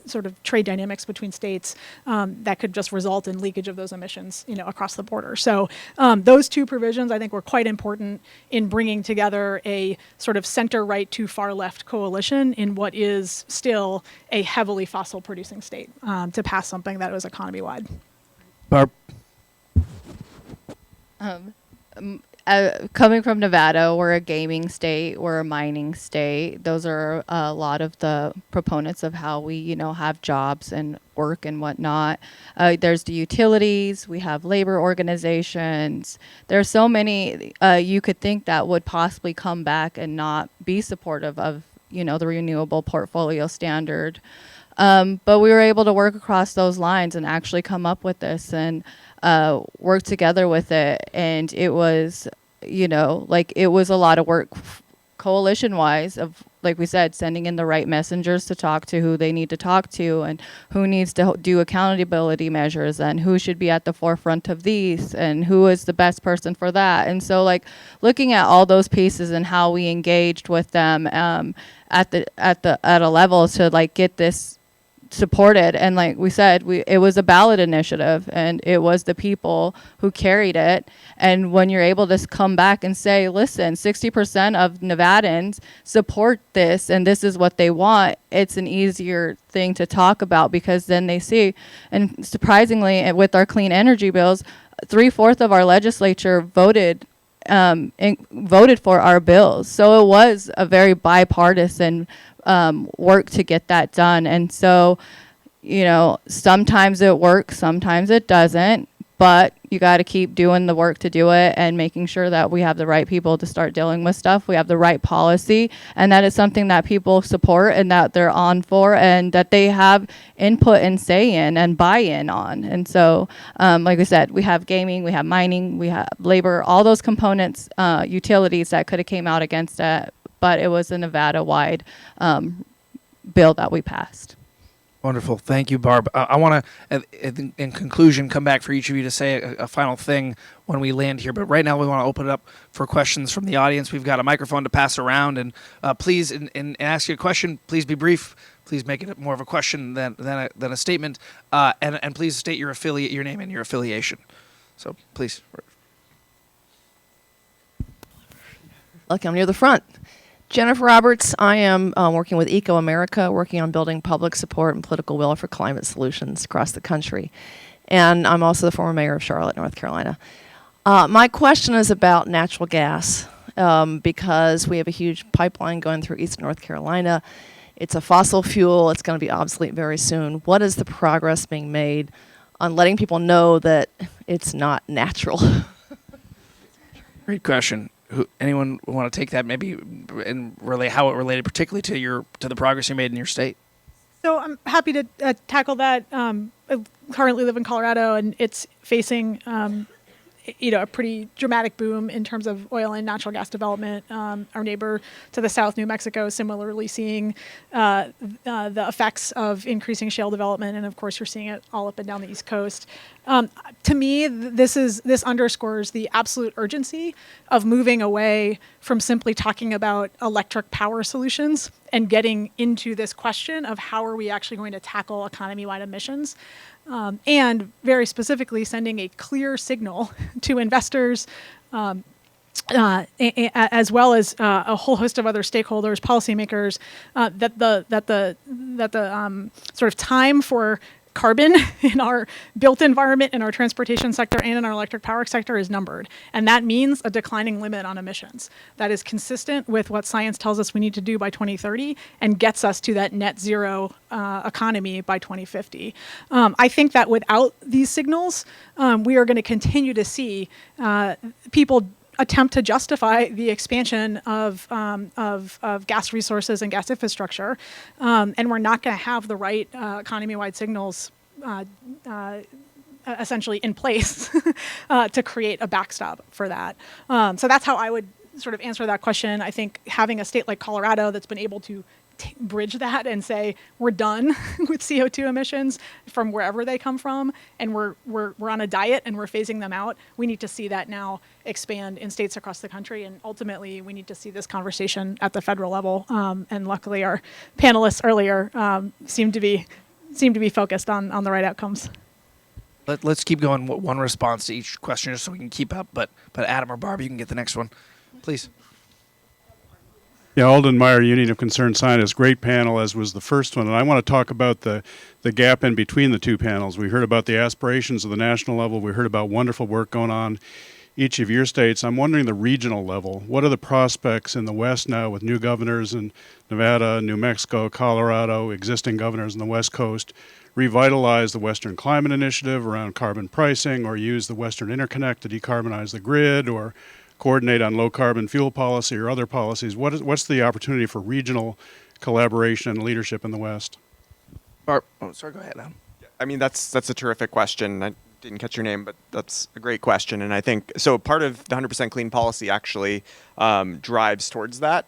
sort of trade dynamics between states that could just result in leakage of those emissions, across the border. So those two provisions, I think, were quite important in bringing together a sort of center-right to far-left coalition in what is still a heavily fossil-producing state to pass something that was economy-wide. Barb. Coming from Nevada, we're a gaming state, we're a mining state. Those are a lot of the proponents of how we, have jobs and work and whatnot. There's the utilities, we have labor organizations. There are so many you could think that would possibly come back and not be supportive of, the renewable portfolio standard. But we were able to work across those lines and actually come up with this and work together with it. And it was, it was a lot of work coalition-wise of, like we said, sending in the right messengers to talk to who they need to talk to and who needs to do accountability measures and who should be at the forefront of these and who is the best person for that. And so, looking at all those pieces and how we engaged with them at a level to get this supported, and like we said, it was a ballot initiative and it was the people who carried it. And when you're able to come back and say, listen, 60% of Nevadans support this and this is what they want, it's an easier thing to talk about, because then they see. And surprisingly, with our clean energy bills, 3/4 of our legislature voted for our bills. So it was a very bipartisan work to get that done. And so, sometimes it works, sometimes it doesn't, but you got to keep doing the work to do it and making sure that we have the right people to start dealing with stuff. We have the right policy, and that is something that people support and that they're on for and that they have input and say in and buy-in on. And so, like I said, we have gaming, we have mining, we have labor, all those components, utilities that could have came out against it, but it was a Nevada-wide bill that we passed. Wonderful. Thank you, Barb. I want to, in conclusion, come back for each of you to say a final thing when we land here. But right now, we want to open it up for questions from the audience. We've got a microphone to pass around. And please, in ask you a question, please be brief. Please make it more of a question than a statement. And please state your name and your affiliation. So please. Lucky I'm near the front. Jennifer Roberts, I am working with Eco America, working on building public support and political will for climate solutions across the country. And I'm also the former mayor of Charlotte, North Carolina. My question is about natural gas, because we have a huge pipeline going through East North Carolina. It's a fossil fuel. It's going to be obsolete very soon. What is the progress being made on letting people know that it's not natural? Great question. Anyone want to take that maybe and relate how it related particularly to the progress you made in your state? So I'm happy to tackle that. I currently live in Colorado, and it's facing a pretty dramatic boom in terms of oil and natural gas development. Our neighbor to the south, New Mexico, similarly seeing the effects of increasing shale development, and of course you're seeing it all up and down the East Coast. To me, this underscores the absolute urgency of moving away from simply talking about electric power solutions and getting into this question of how are we actually going to tackle economy-wide emissions. And very specifically sending a clear signal to investors, as well as a whole host of other stakeholders, policymakers, that the sort of time for carbon in our built environment, in our transportation sector, and in our electric power sector is numbered. And that means a declining limit on emissions that is consistent with what science tells us we need to do by 2030 and gets us to that net zero economy by 2050. I think that without these signals, we are going to continue to see people attempt to justify the expansion of gas resources and gas infrastructure, and we're not going to have the right economy-wide signals essentially in place to create a backstop for that. So that's how I would sort of answer that question. I think having a state like Colorado that's been able to bridge that and say we're done with CO2 emissions from wherever they come from, and we're on a diet and we're phasing them out. We need to see that now expand in states across the country, and ultimately we need to see this conversation at the federal level. And luckily, our panelists earlier seem to be focused on the right outcomes. Let's keep going. One response to each question, just so we can keep up. But Adam or Barb, you can get the next one, please. Yeah, Alden Meyer, Union of Concerned Scientists, great panel, as was the first one. And I want to talk about the gap in between the two panels. We heard about the aspirations of the national level. We heard about wonderful work going on each of your states. I'm wondering the regional level. What are the prospects in the West now with new governors in Nevada, New Mexico, Colorado, existing governors on the West Coast, revitalize the Western Climate Initiative around carbon pricing, or use the Western Interconnect to decarbonize the grid, or coordinate on low-carbon fuel policy or other policies? What's the opportunity for regional collaboration and leadership in the West? Barb, sorry, go ahead, Adam. I mean, that's a terrific question. I didn't catch your name, but that's a great question. And I think, so part of the 100% clean policy actually drives towards that.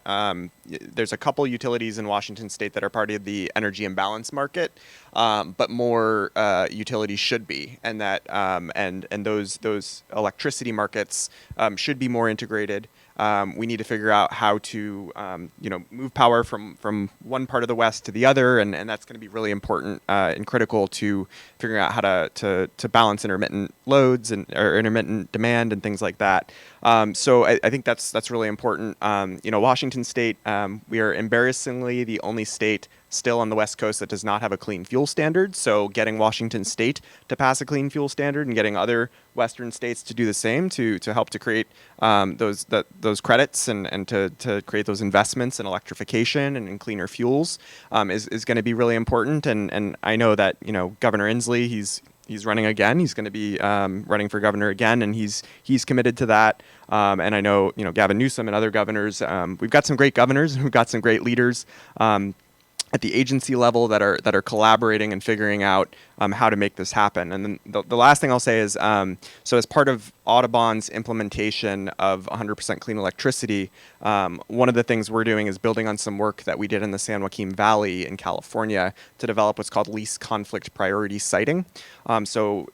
There's a couple utilities in Washington state that are part of the energy imbalance market, but more utilities should be, and that and those electricity markets should be more integrated. We need to figure out how to move power from one part of the West to the other, and that's going to be really important and critical to figuring out how to balance intermittent loads or intermittent demand and things like that. So I think that's really important. Washington State, we are embarrassingly the only state still on the West Coast that does not have a clean fuel standard. So getting Washington State to pass a clean fuel standard and getting other Western states to do the same to help to create those credits and to create those investments in electrification and in cleaner fuels is going to be really important. And I know that Governor Inslee, he's he's running again. He's going to be running for governor again, and he's committed to that. And I know, Gavin Newsom and other governors. We've got some great governors, and we've got some great leaders at the agency level that are collaborating and figuring out how to make this happen. And then the last thing I'll say is, so as part of Audubon's implementation of 100% clean electricity, one of the things we're doing is building on some work that we did in the San Joaquin Valley in California to develop what's called least conflict priority siting. So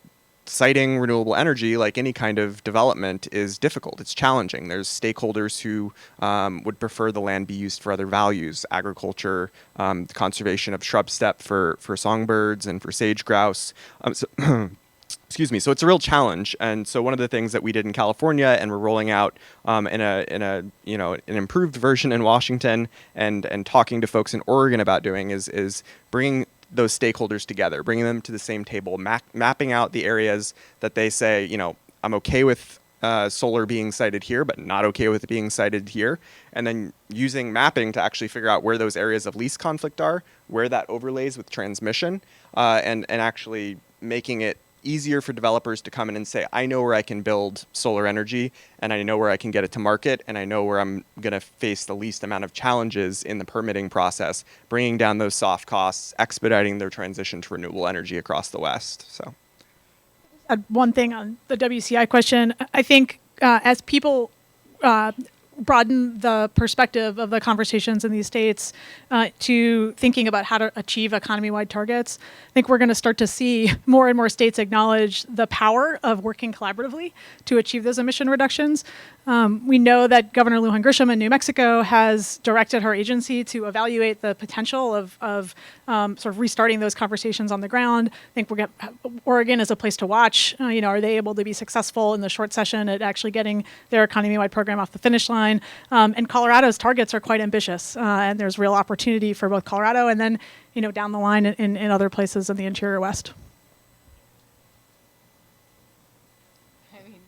siting renewable energy, like any kind of development, is difficult. It's challenging. There's stakeholders who would prefer the land be used for other values: agriculture, conservation of shrub steppe for songbirds and for sage grouse. Excuse me. So it's a real challenge. And so one of the things that we did in California, and we're rolling out in an improved version in Washington, and talking to folks in Oregon about doing, is bringing those stakeholders together, bringing them to the same table, mapping out the areas that they say, I'm okay with solar being sited here, but not okay with it being sited here. And then using mapping to actually figure out where those areas of least conflict are, where that overlays with transmission, and actually making it easier for developers to come in and say, I know where I can build solar energy, and I know where I can get it to market, and I know where I'm going to face the least amount of challenges in the permitting process, bringing down those soft costs, expediting their transition to renewable energy across the West. So, one thing on the WCI question, I think as people broaden the perspective of the conversations in these states to thinking about how to achieve economy-wide targets, I think we're going to start to see more and more states acknowledge the power of working collaboratively to achieve those emission reductions. We know that Governor Lujan Grisham in New Mexico has directed her agency to evaluate the potential of sort of restarting those conversations on the ground. I think Oregon is a place to watch. Are they able to be successful in the short session at actually getting their economy-wide program off the finish line? And Colorado's targets are quite ambitious, and there's real opportunity for both Colorado and then down the line in other places in the interior West.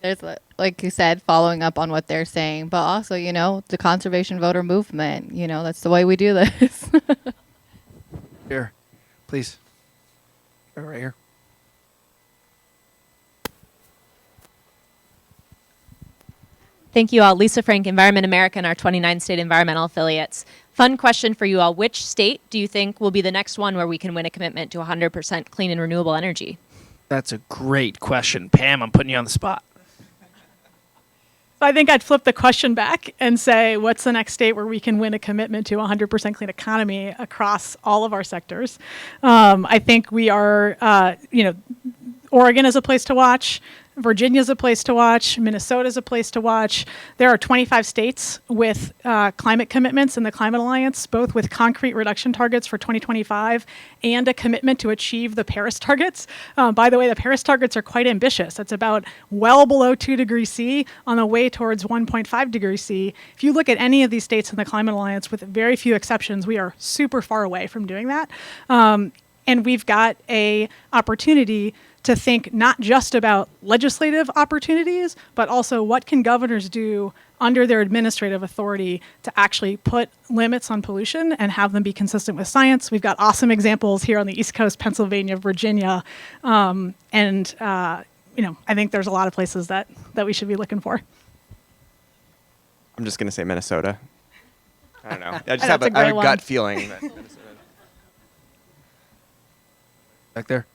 There's, like you said, following up on what they're saying, but also, the conservation voter movement, that's the way we do this. Here, please. Right here. Thank you all. Lisa Frank, Environment America, and our 29 state environmental affiliates. Fun question for you all. Which state do you think will be the next one where we can win a commitment to 100% clean and renewable energy? That's a great question. Pam, I'm putting you on the spot. So I think I'd flip the question back and say, what's the next state where we can win a commitment to 100% clean economy across all of our sectors? I think we are, Oregon is a place to watch. Virginia's a place to watch. Minnesota's a place to watch. There are 25 states with climate commitments in the Climate Alliance, both with concrete reduction targets for 2025 and a commitment to achieve the Paris targets. By the way, the Paris targets are quite ambitious. It's about well below 2 degrees C on the way towards 1.5 degrees C. If you look at any of these states in the Climate Alliance, with very few exceptions, we are super far away from doing that. And we've got a opportunity to think not just about legislative opportunities, but also what can governors do under their administrative authority to actually put limits on pollution and have them be consistent with science. We've got awesome examples here on the East Coast, Pennsylvania, Virginia, and I think there's a lot of places that we should be looking for. I'm just going to say Minnesota. I don't know. I just That's have a gut feeling that Minnesota. Back there.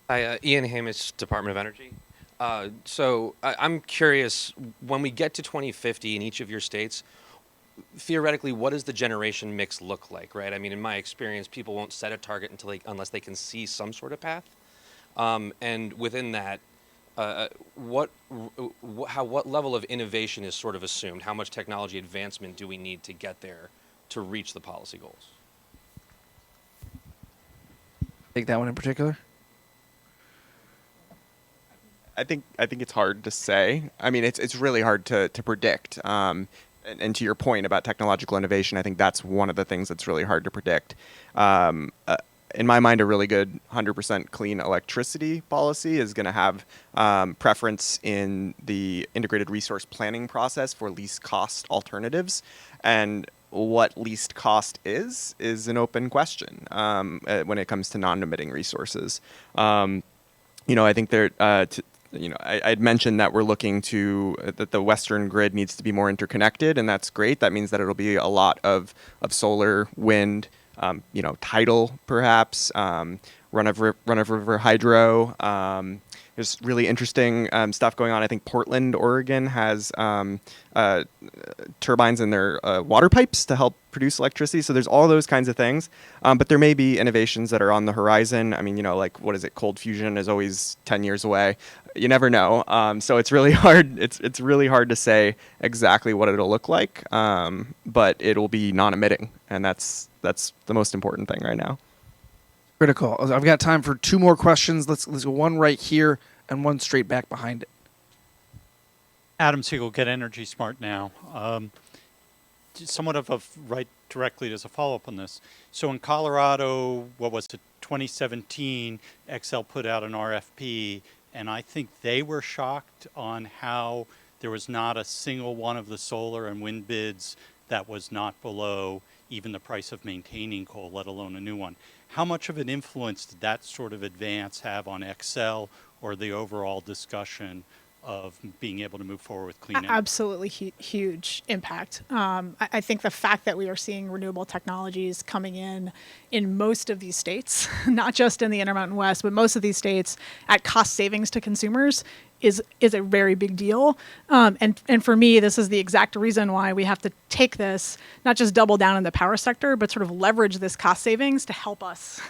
Hi, Ian Hamish, Department of Energy. So I'm curious, when we get to 2050 in each of your states, theoretically, what does the generation mix look like, right? I mean, in my experience, people won't set a target unless they can see some sort of path. And within that, what level of innovation is sort of assumed? How much technology advancement do we need to get there to reach the policy goals? Take that one in particular. I think it's hard to say. I mean, it's really hard to predict. And to your point about technological innovation, I think that's one of the things that's really hard to predict. In my mind, a really good 100% clean electricity policy is going to have preference in the integrated resource planning process for least cost alternatives. And what least cost is an open question when it comes to non-emitting resources. I think I'd mentioned that we're looking that the Western grid needs to be more interconnected, and that's great. That means that it'll be a lot of solar, wind, tidal perhaps, run-of-river hydro. There's really interesting stuff going on. I think Portland, Oregon has turbines in their water pipes to help produce electricity. So there's all those kinds of things. But there may be innovations that are on the horizon. I mean, like what is it? Cold fusion is always 10 years away. You never know. So it's really hard. It's really hard to say exactly what it'll look like. But it'll be non-emitting, and that's the most important thing right now. Critical. I've got time for 2 more questions. Let's go one right here and one straight back behind it. Adam Siegel, Get Energy Smart Now. Somewhat of a right directly as a follow-up on this. So in Colorado, what was it, 2017, Xcel put out an RFP, and I think they were shocked on how there was not a single one of the solar and wind bids that was not below even the price of maintaining coal, let alone a new one. How much of an influence did that sort of advance have on Xcel or the overall discussion of being able to move forward with clean energy? Absolutely huge impact. I think the fact that we are seeing renewable technologies coming in most of these states, not just in the Intermountain West, but most of these states at cost savings to consumers is a very big deal. And for me, this is the exact reason why we have to take this, not just double down in the power sector, but sort of leverage this cost savings to help us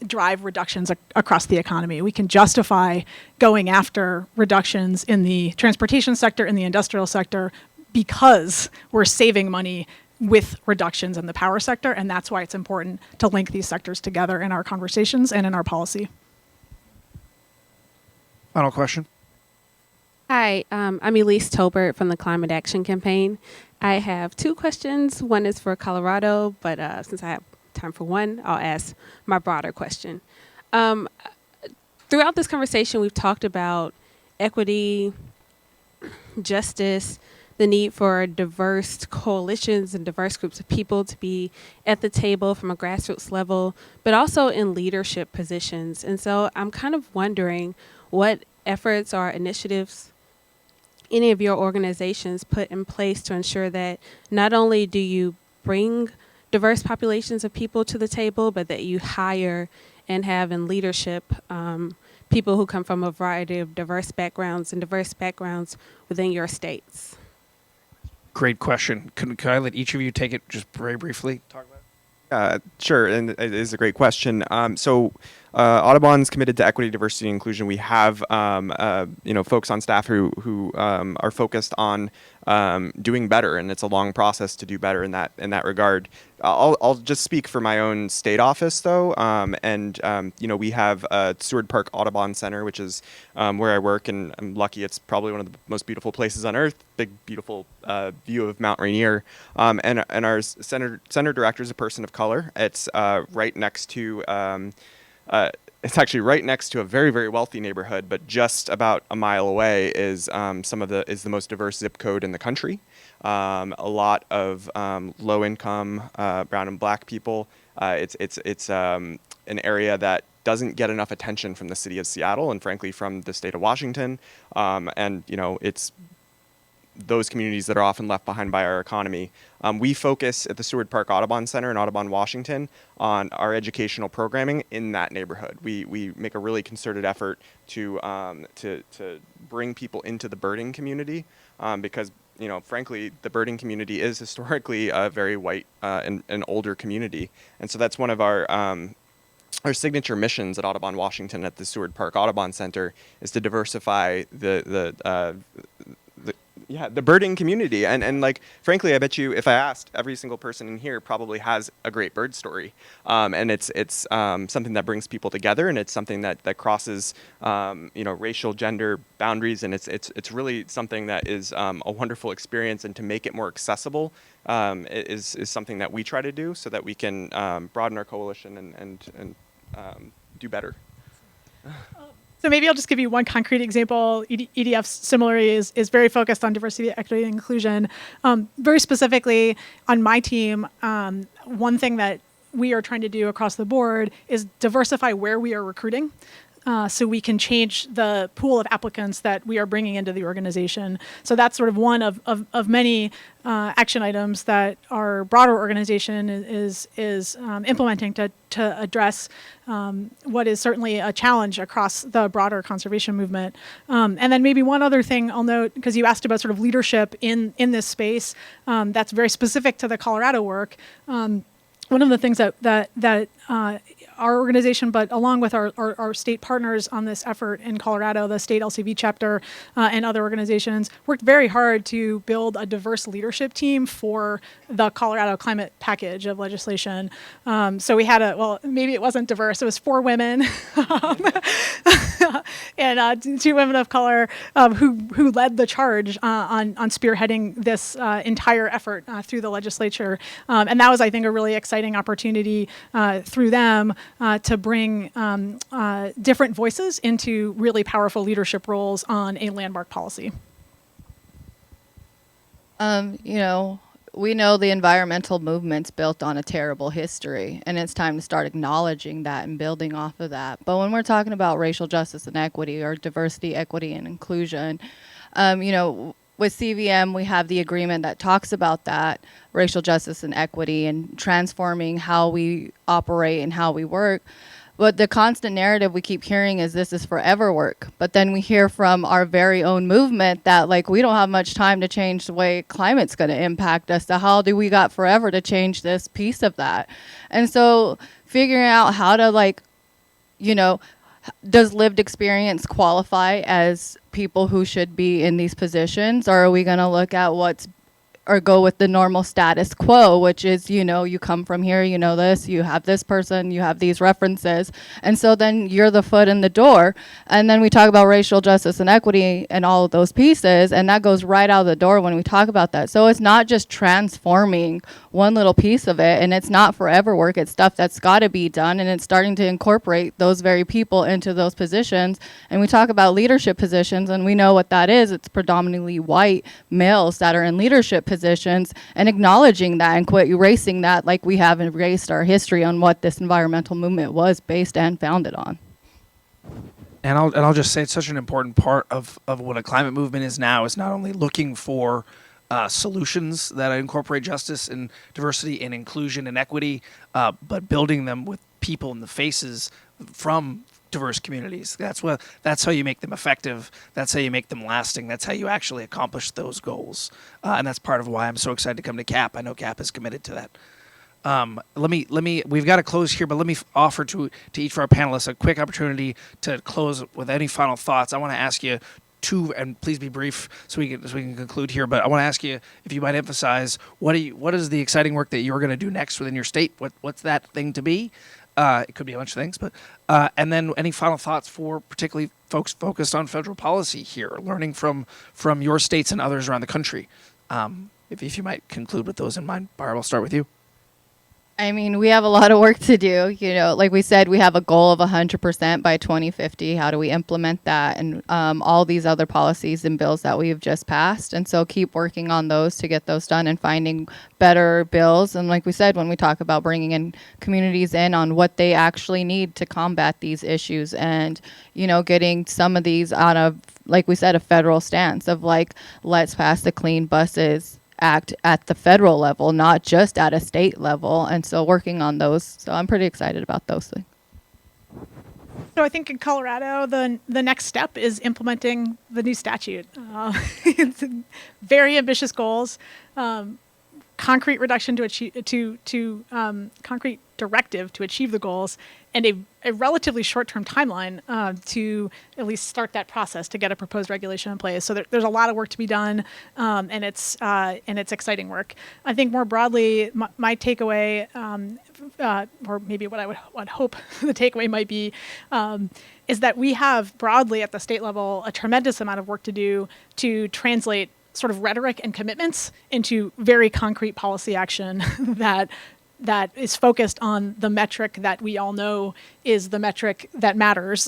drive reductions across the economy. We can justify going after reductions in the transportation sector, in the industrial sector, because we're saving money with reductions in the power sector. And that's why it's important to link these sectors together in our conversations and in our policy. Final question. Hi, I'm Elise Tolbert from the Climate Action Campaign. I have 2 questions. One is for Colorado, but since I have time for one, I'll ask my broader question. Throughout this conversation, we've talked about equity, justice, the need for diverse coalitions and diverse groups of people to be at the table from a grassroots level, but also in leadership positions. And so I'm kind of wondering what efforts or initiatives any of your organizations put in place to ensure that not only do you bring diverse populations of people to the table, but that you hire and have in leadership people who come from a variety of diverse backgrounds within your states. Great question. Can I let each of you take it just very briefly? Talk about it. Sure, and it is a great question. Audubon's committed to equity, diversity, and inclusion. We have folks on staff who are focused on doing better, and it's a long process to do better in that regard. I'll just speak for my own state office though, we have Seward Park Audubon Center, which is where I work, and I'm lucky it's probably one of the most beautiful places on earth. Big, beautiful view of Mount Rainier, and our center director is a person of color. It's right next to. It's actually right next to a very, very wealthy neighborhood, but just about a mile away is the most diverse zip code in the country. A lot of low-income brown and black people. It's an area that doesn't get enough attention from the city of Seattle and, frankly, from the state of Washington. It's those communities that are often left behind by our economy. We focus at the Seward Park Audubon Center in Audubon, Washington, on our educational programming in that neighborhood. We make a really concerted effort to bring people into the birding community because, frankly, the birding community is historically a very white and older community. And so that's one of our signature missions at Audubon, Washington, at the Seward Park Audubon Center, is to diversify the birding community. And like, frankly, I bet you if I asked, every single person in here probably has a great bird story. And it's something that brings people together, and it's something that crosses, racial, gender boundaries. And it's really something that is a wonderful experience. And to make it more accessible is something that we try to do so that we can broaden our coalition and do better. So maybe I'll just give you one concrete example. EDF similarly is very focused on diversity, equity, and inclusion. Very specifically on my team, one thing that we are trying to do across the board is diversify where we are recruiting. So we can change the pool of applicants that we are bringing into the organization. So that's sort of one of many action items that our broader organization is implementing to address what is certainly a challenge across the broader conservation movement. And then maybe one other thing I'll note, because you asked about sort of leadership in this space, that's very specific to the Colorado work. One of the things that our organization, but along with our state partners on this effort in Colorado, the state LCV chapter and other organizations, worked very hard to build a diverse leadership team for the Colorado climate package of legislation. So we had maybe it wasn't diverse, it was 4 women and 2 women of color who led the charge on spearheading this entire effort through the legislature. And that was, I think, a really exciting opportunity through them to bring different voices into really powerful leadership roles on a landmark policy. We know the environmental movement's built on a terrible history, and it's time to start acknowledging that and building off of that. But when we're talking about racial justice and equity, or diversity, equity, and inclusion, with CVM, we have the agreement that talks about that, racial justice and equity, and transforming how we operate and how we work. But the constant narrative we keep hearing is this is forever work. But then we hear from our very own movement that, we don't have much time to change the way climate's going to impact us. So how do we got forever to change this piece of that? And so figuring out how to, does lived experience qualify as people who should be in these positions? Or are we going to look at or go with the normal status quo, which is, you come from here, this, you have this person, you have these references. And so then you're the foot in the door. And then we talk about racial justice and equity and all of those pieces, and that goes right out the door when we talk about that. So it's not just transforming one little piece of it, and it's not forever work. It's stuff that's got to be done, and it's starting to incorporate those very people into those positions. And we talk about leadership positions, and we know what that is. It's predominantly white males that are in leadership positions, and acknowledging that and quit erasing that like we have erased our history on what this environmental movement was based and founded on. And I'll just say it's such an important part of what a climate movement is now, is not only looking for solutions that incorporate justice and diversity and inclusion and equity, but building them with people in the faces from diverse communities. That's how you make them effective. That's how you make them lasting. That's how you actually accomplish those goals. And that's part of why I'm so excited to come to CAP. I know CAP is committed to that. We've got to close here, but let me offer to each of our panelists a quick opportunity to close with any final thoughts. I want to ask you and please be brief so we can conclude here, but I want to ask you if you might emphasize what is the exciting work that you're going to do next within your state? What's that thing to be? It could be a bunch of things, but and then any final thoughts for particularly folks focused on federal policy here, learning from your states and others around the country. If you might conclude with those in mind. Barb, I'll start with you. I mean, we have a lot of work to do. Like we said, we have a goal of 100% by 2050. How do we implement that? And all these other policies and bills that we've just passed. And so keep working on those to get those done and finding better bills. And like we said, when we talk about bringing in communities in on what they actually need to combat these issues and, getting some of these out of, like we said, a federal stance of let's pass the Clean Buses Act at the federal level, not just at a state level, and so working on those. So I'm pretty excited about those things. So I think in Colorado, the next step is implementing the new statute. It's very ambitious goals, concrete reduction to achieve concrete directive to achieve the goals, and a relatively short-term timeline to at least start that process to get a proposed regulation in place. So there's a lot of work to be done, and it's exciting work. I think more broadly, my takeaway, or maybe what I would hope the takeaway might be, is that we have broadly at the state level a tremendous amount of work to do to translate sort of rhetoric and commitments into very concrete policy action that that is focused on the metric that we all know is the metric that matters,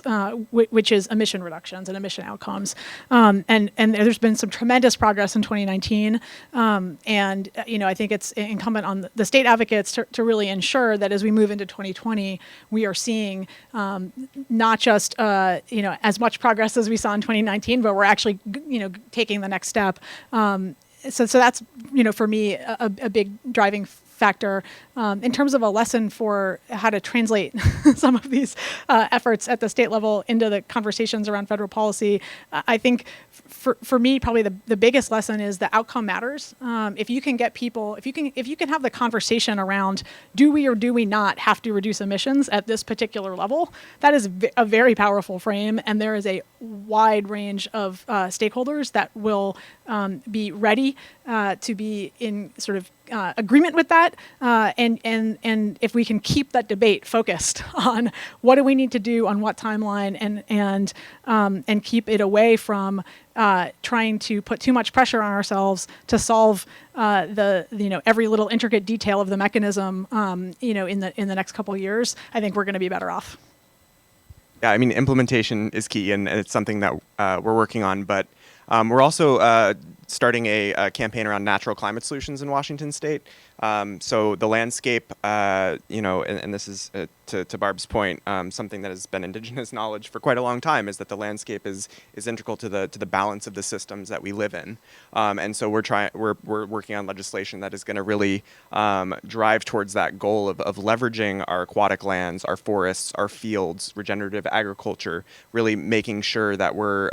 which is emission reductions and emission outcomes. And there's been some tremendous progress in 2019. And I think it's incumbent on the state advocates to really ensure that as we move into 2020, we are seeing not just as much progress as we saw in 2019, but we're actually taking the next step. So that's for me a big driving factor in terms of a lesson for how to translate some of these efforts at the state level into the conversations around federal policy. I think for me, probably the biggest lesson is the outcome matters. If you can get people, if you can have the conversation around do we or do we not have to reduce emissions at this particular level, that is a very powerful frame, and there is a wide range of stakeholders that will be ready to be in sort of agreement with that, and if we can keep that debate focused on what do we need to do on what timeline, and keep it away from trying to put too much pressure on ourselves to solve every little intricate detail of the mechanism in the next couple of years, I think we're going to be better off. Yeah, I mean, implementation is key, and it's something that we're working on. But we're also starting a campaign around natural climate solutions in Washington State. So the landscape, and this is to Barb's point, something that has been indigenous knowledge for quite a long time, is that the landscape is integral to the balance of the systems that we live in. And so we're working on legislation that is going to really drive towards that goal of leveraging our aquatic lands, our forests, our fields, regenerative agriculture, really making sure that we're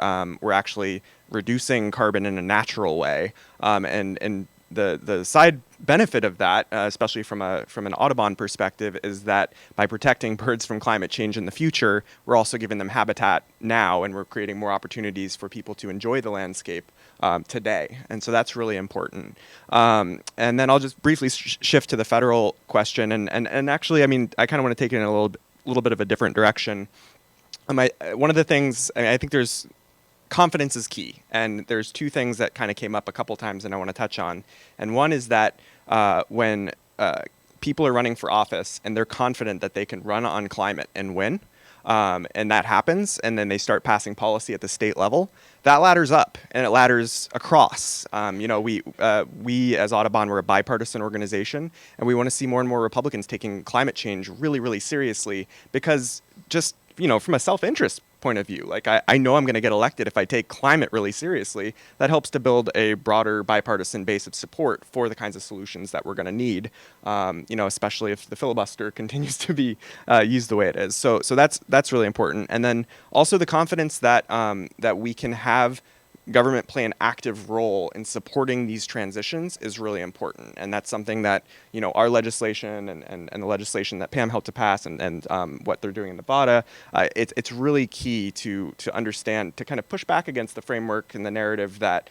actually reducing carbon in a natural way, and the side benefit of that, especially from an Audubon perspective, is that by protecting birds from climate change in the future, we're also giving them habitat now, and we're creating more opportunities for people to enjoy the landscape today. And so that's really important. And then I'll just briefly shift to the federal question, and actually, I mean, I kind of want to take it in a little bit of a different direction. One of the things, I think there's confidence is key, and there's two things that kind of came up a couple times and I want to touch on. And one is that when people are running for office and they're confident that they can run on climate and win, and that happens, and then they start passing policy at the state level, that ladders up and it ladders across. We as Audubon, we're a bipartisan organization, and we want to see more and more Republicans taking climate change really, really seriously, because just from a self-interest point of view, like I know I'm going to get elected if I take climate really seriously. That helps to build a broader bipartisan base of support for the kinds of solutions that we're going to need, especially if the filibuster continues to be used the way it is. So that's really important. And then also the confidence that that we can have government play an active role in supporting these transitions is really important. And that's something that, our legislation and the legislation that Pam helped to pass and what they're doing in Nevada, it's really key to understand, to kind of push back against the framework and the narrative that,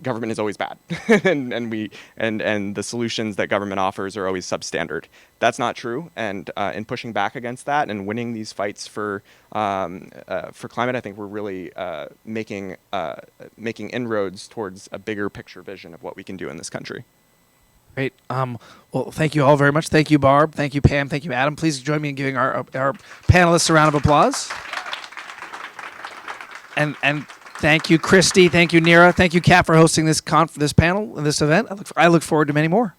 government is always bad and the solutions that government offers are always substandard. That's not true. And in pushing back against that and winning these fights for climate, I think we're really making inroads towards a bigger picture vision of what we can do in this country. Great. Well, thank you all very much. Thank you, Barb. Thank you, Pam. Thank you, Adam. Please join me in giving our panelists a round of applause. And thank you, Christy. Thank you, Neera. Thank you, Kat, for hosting this panel and this event. I look forward to many more.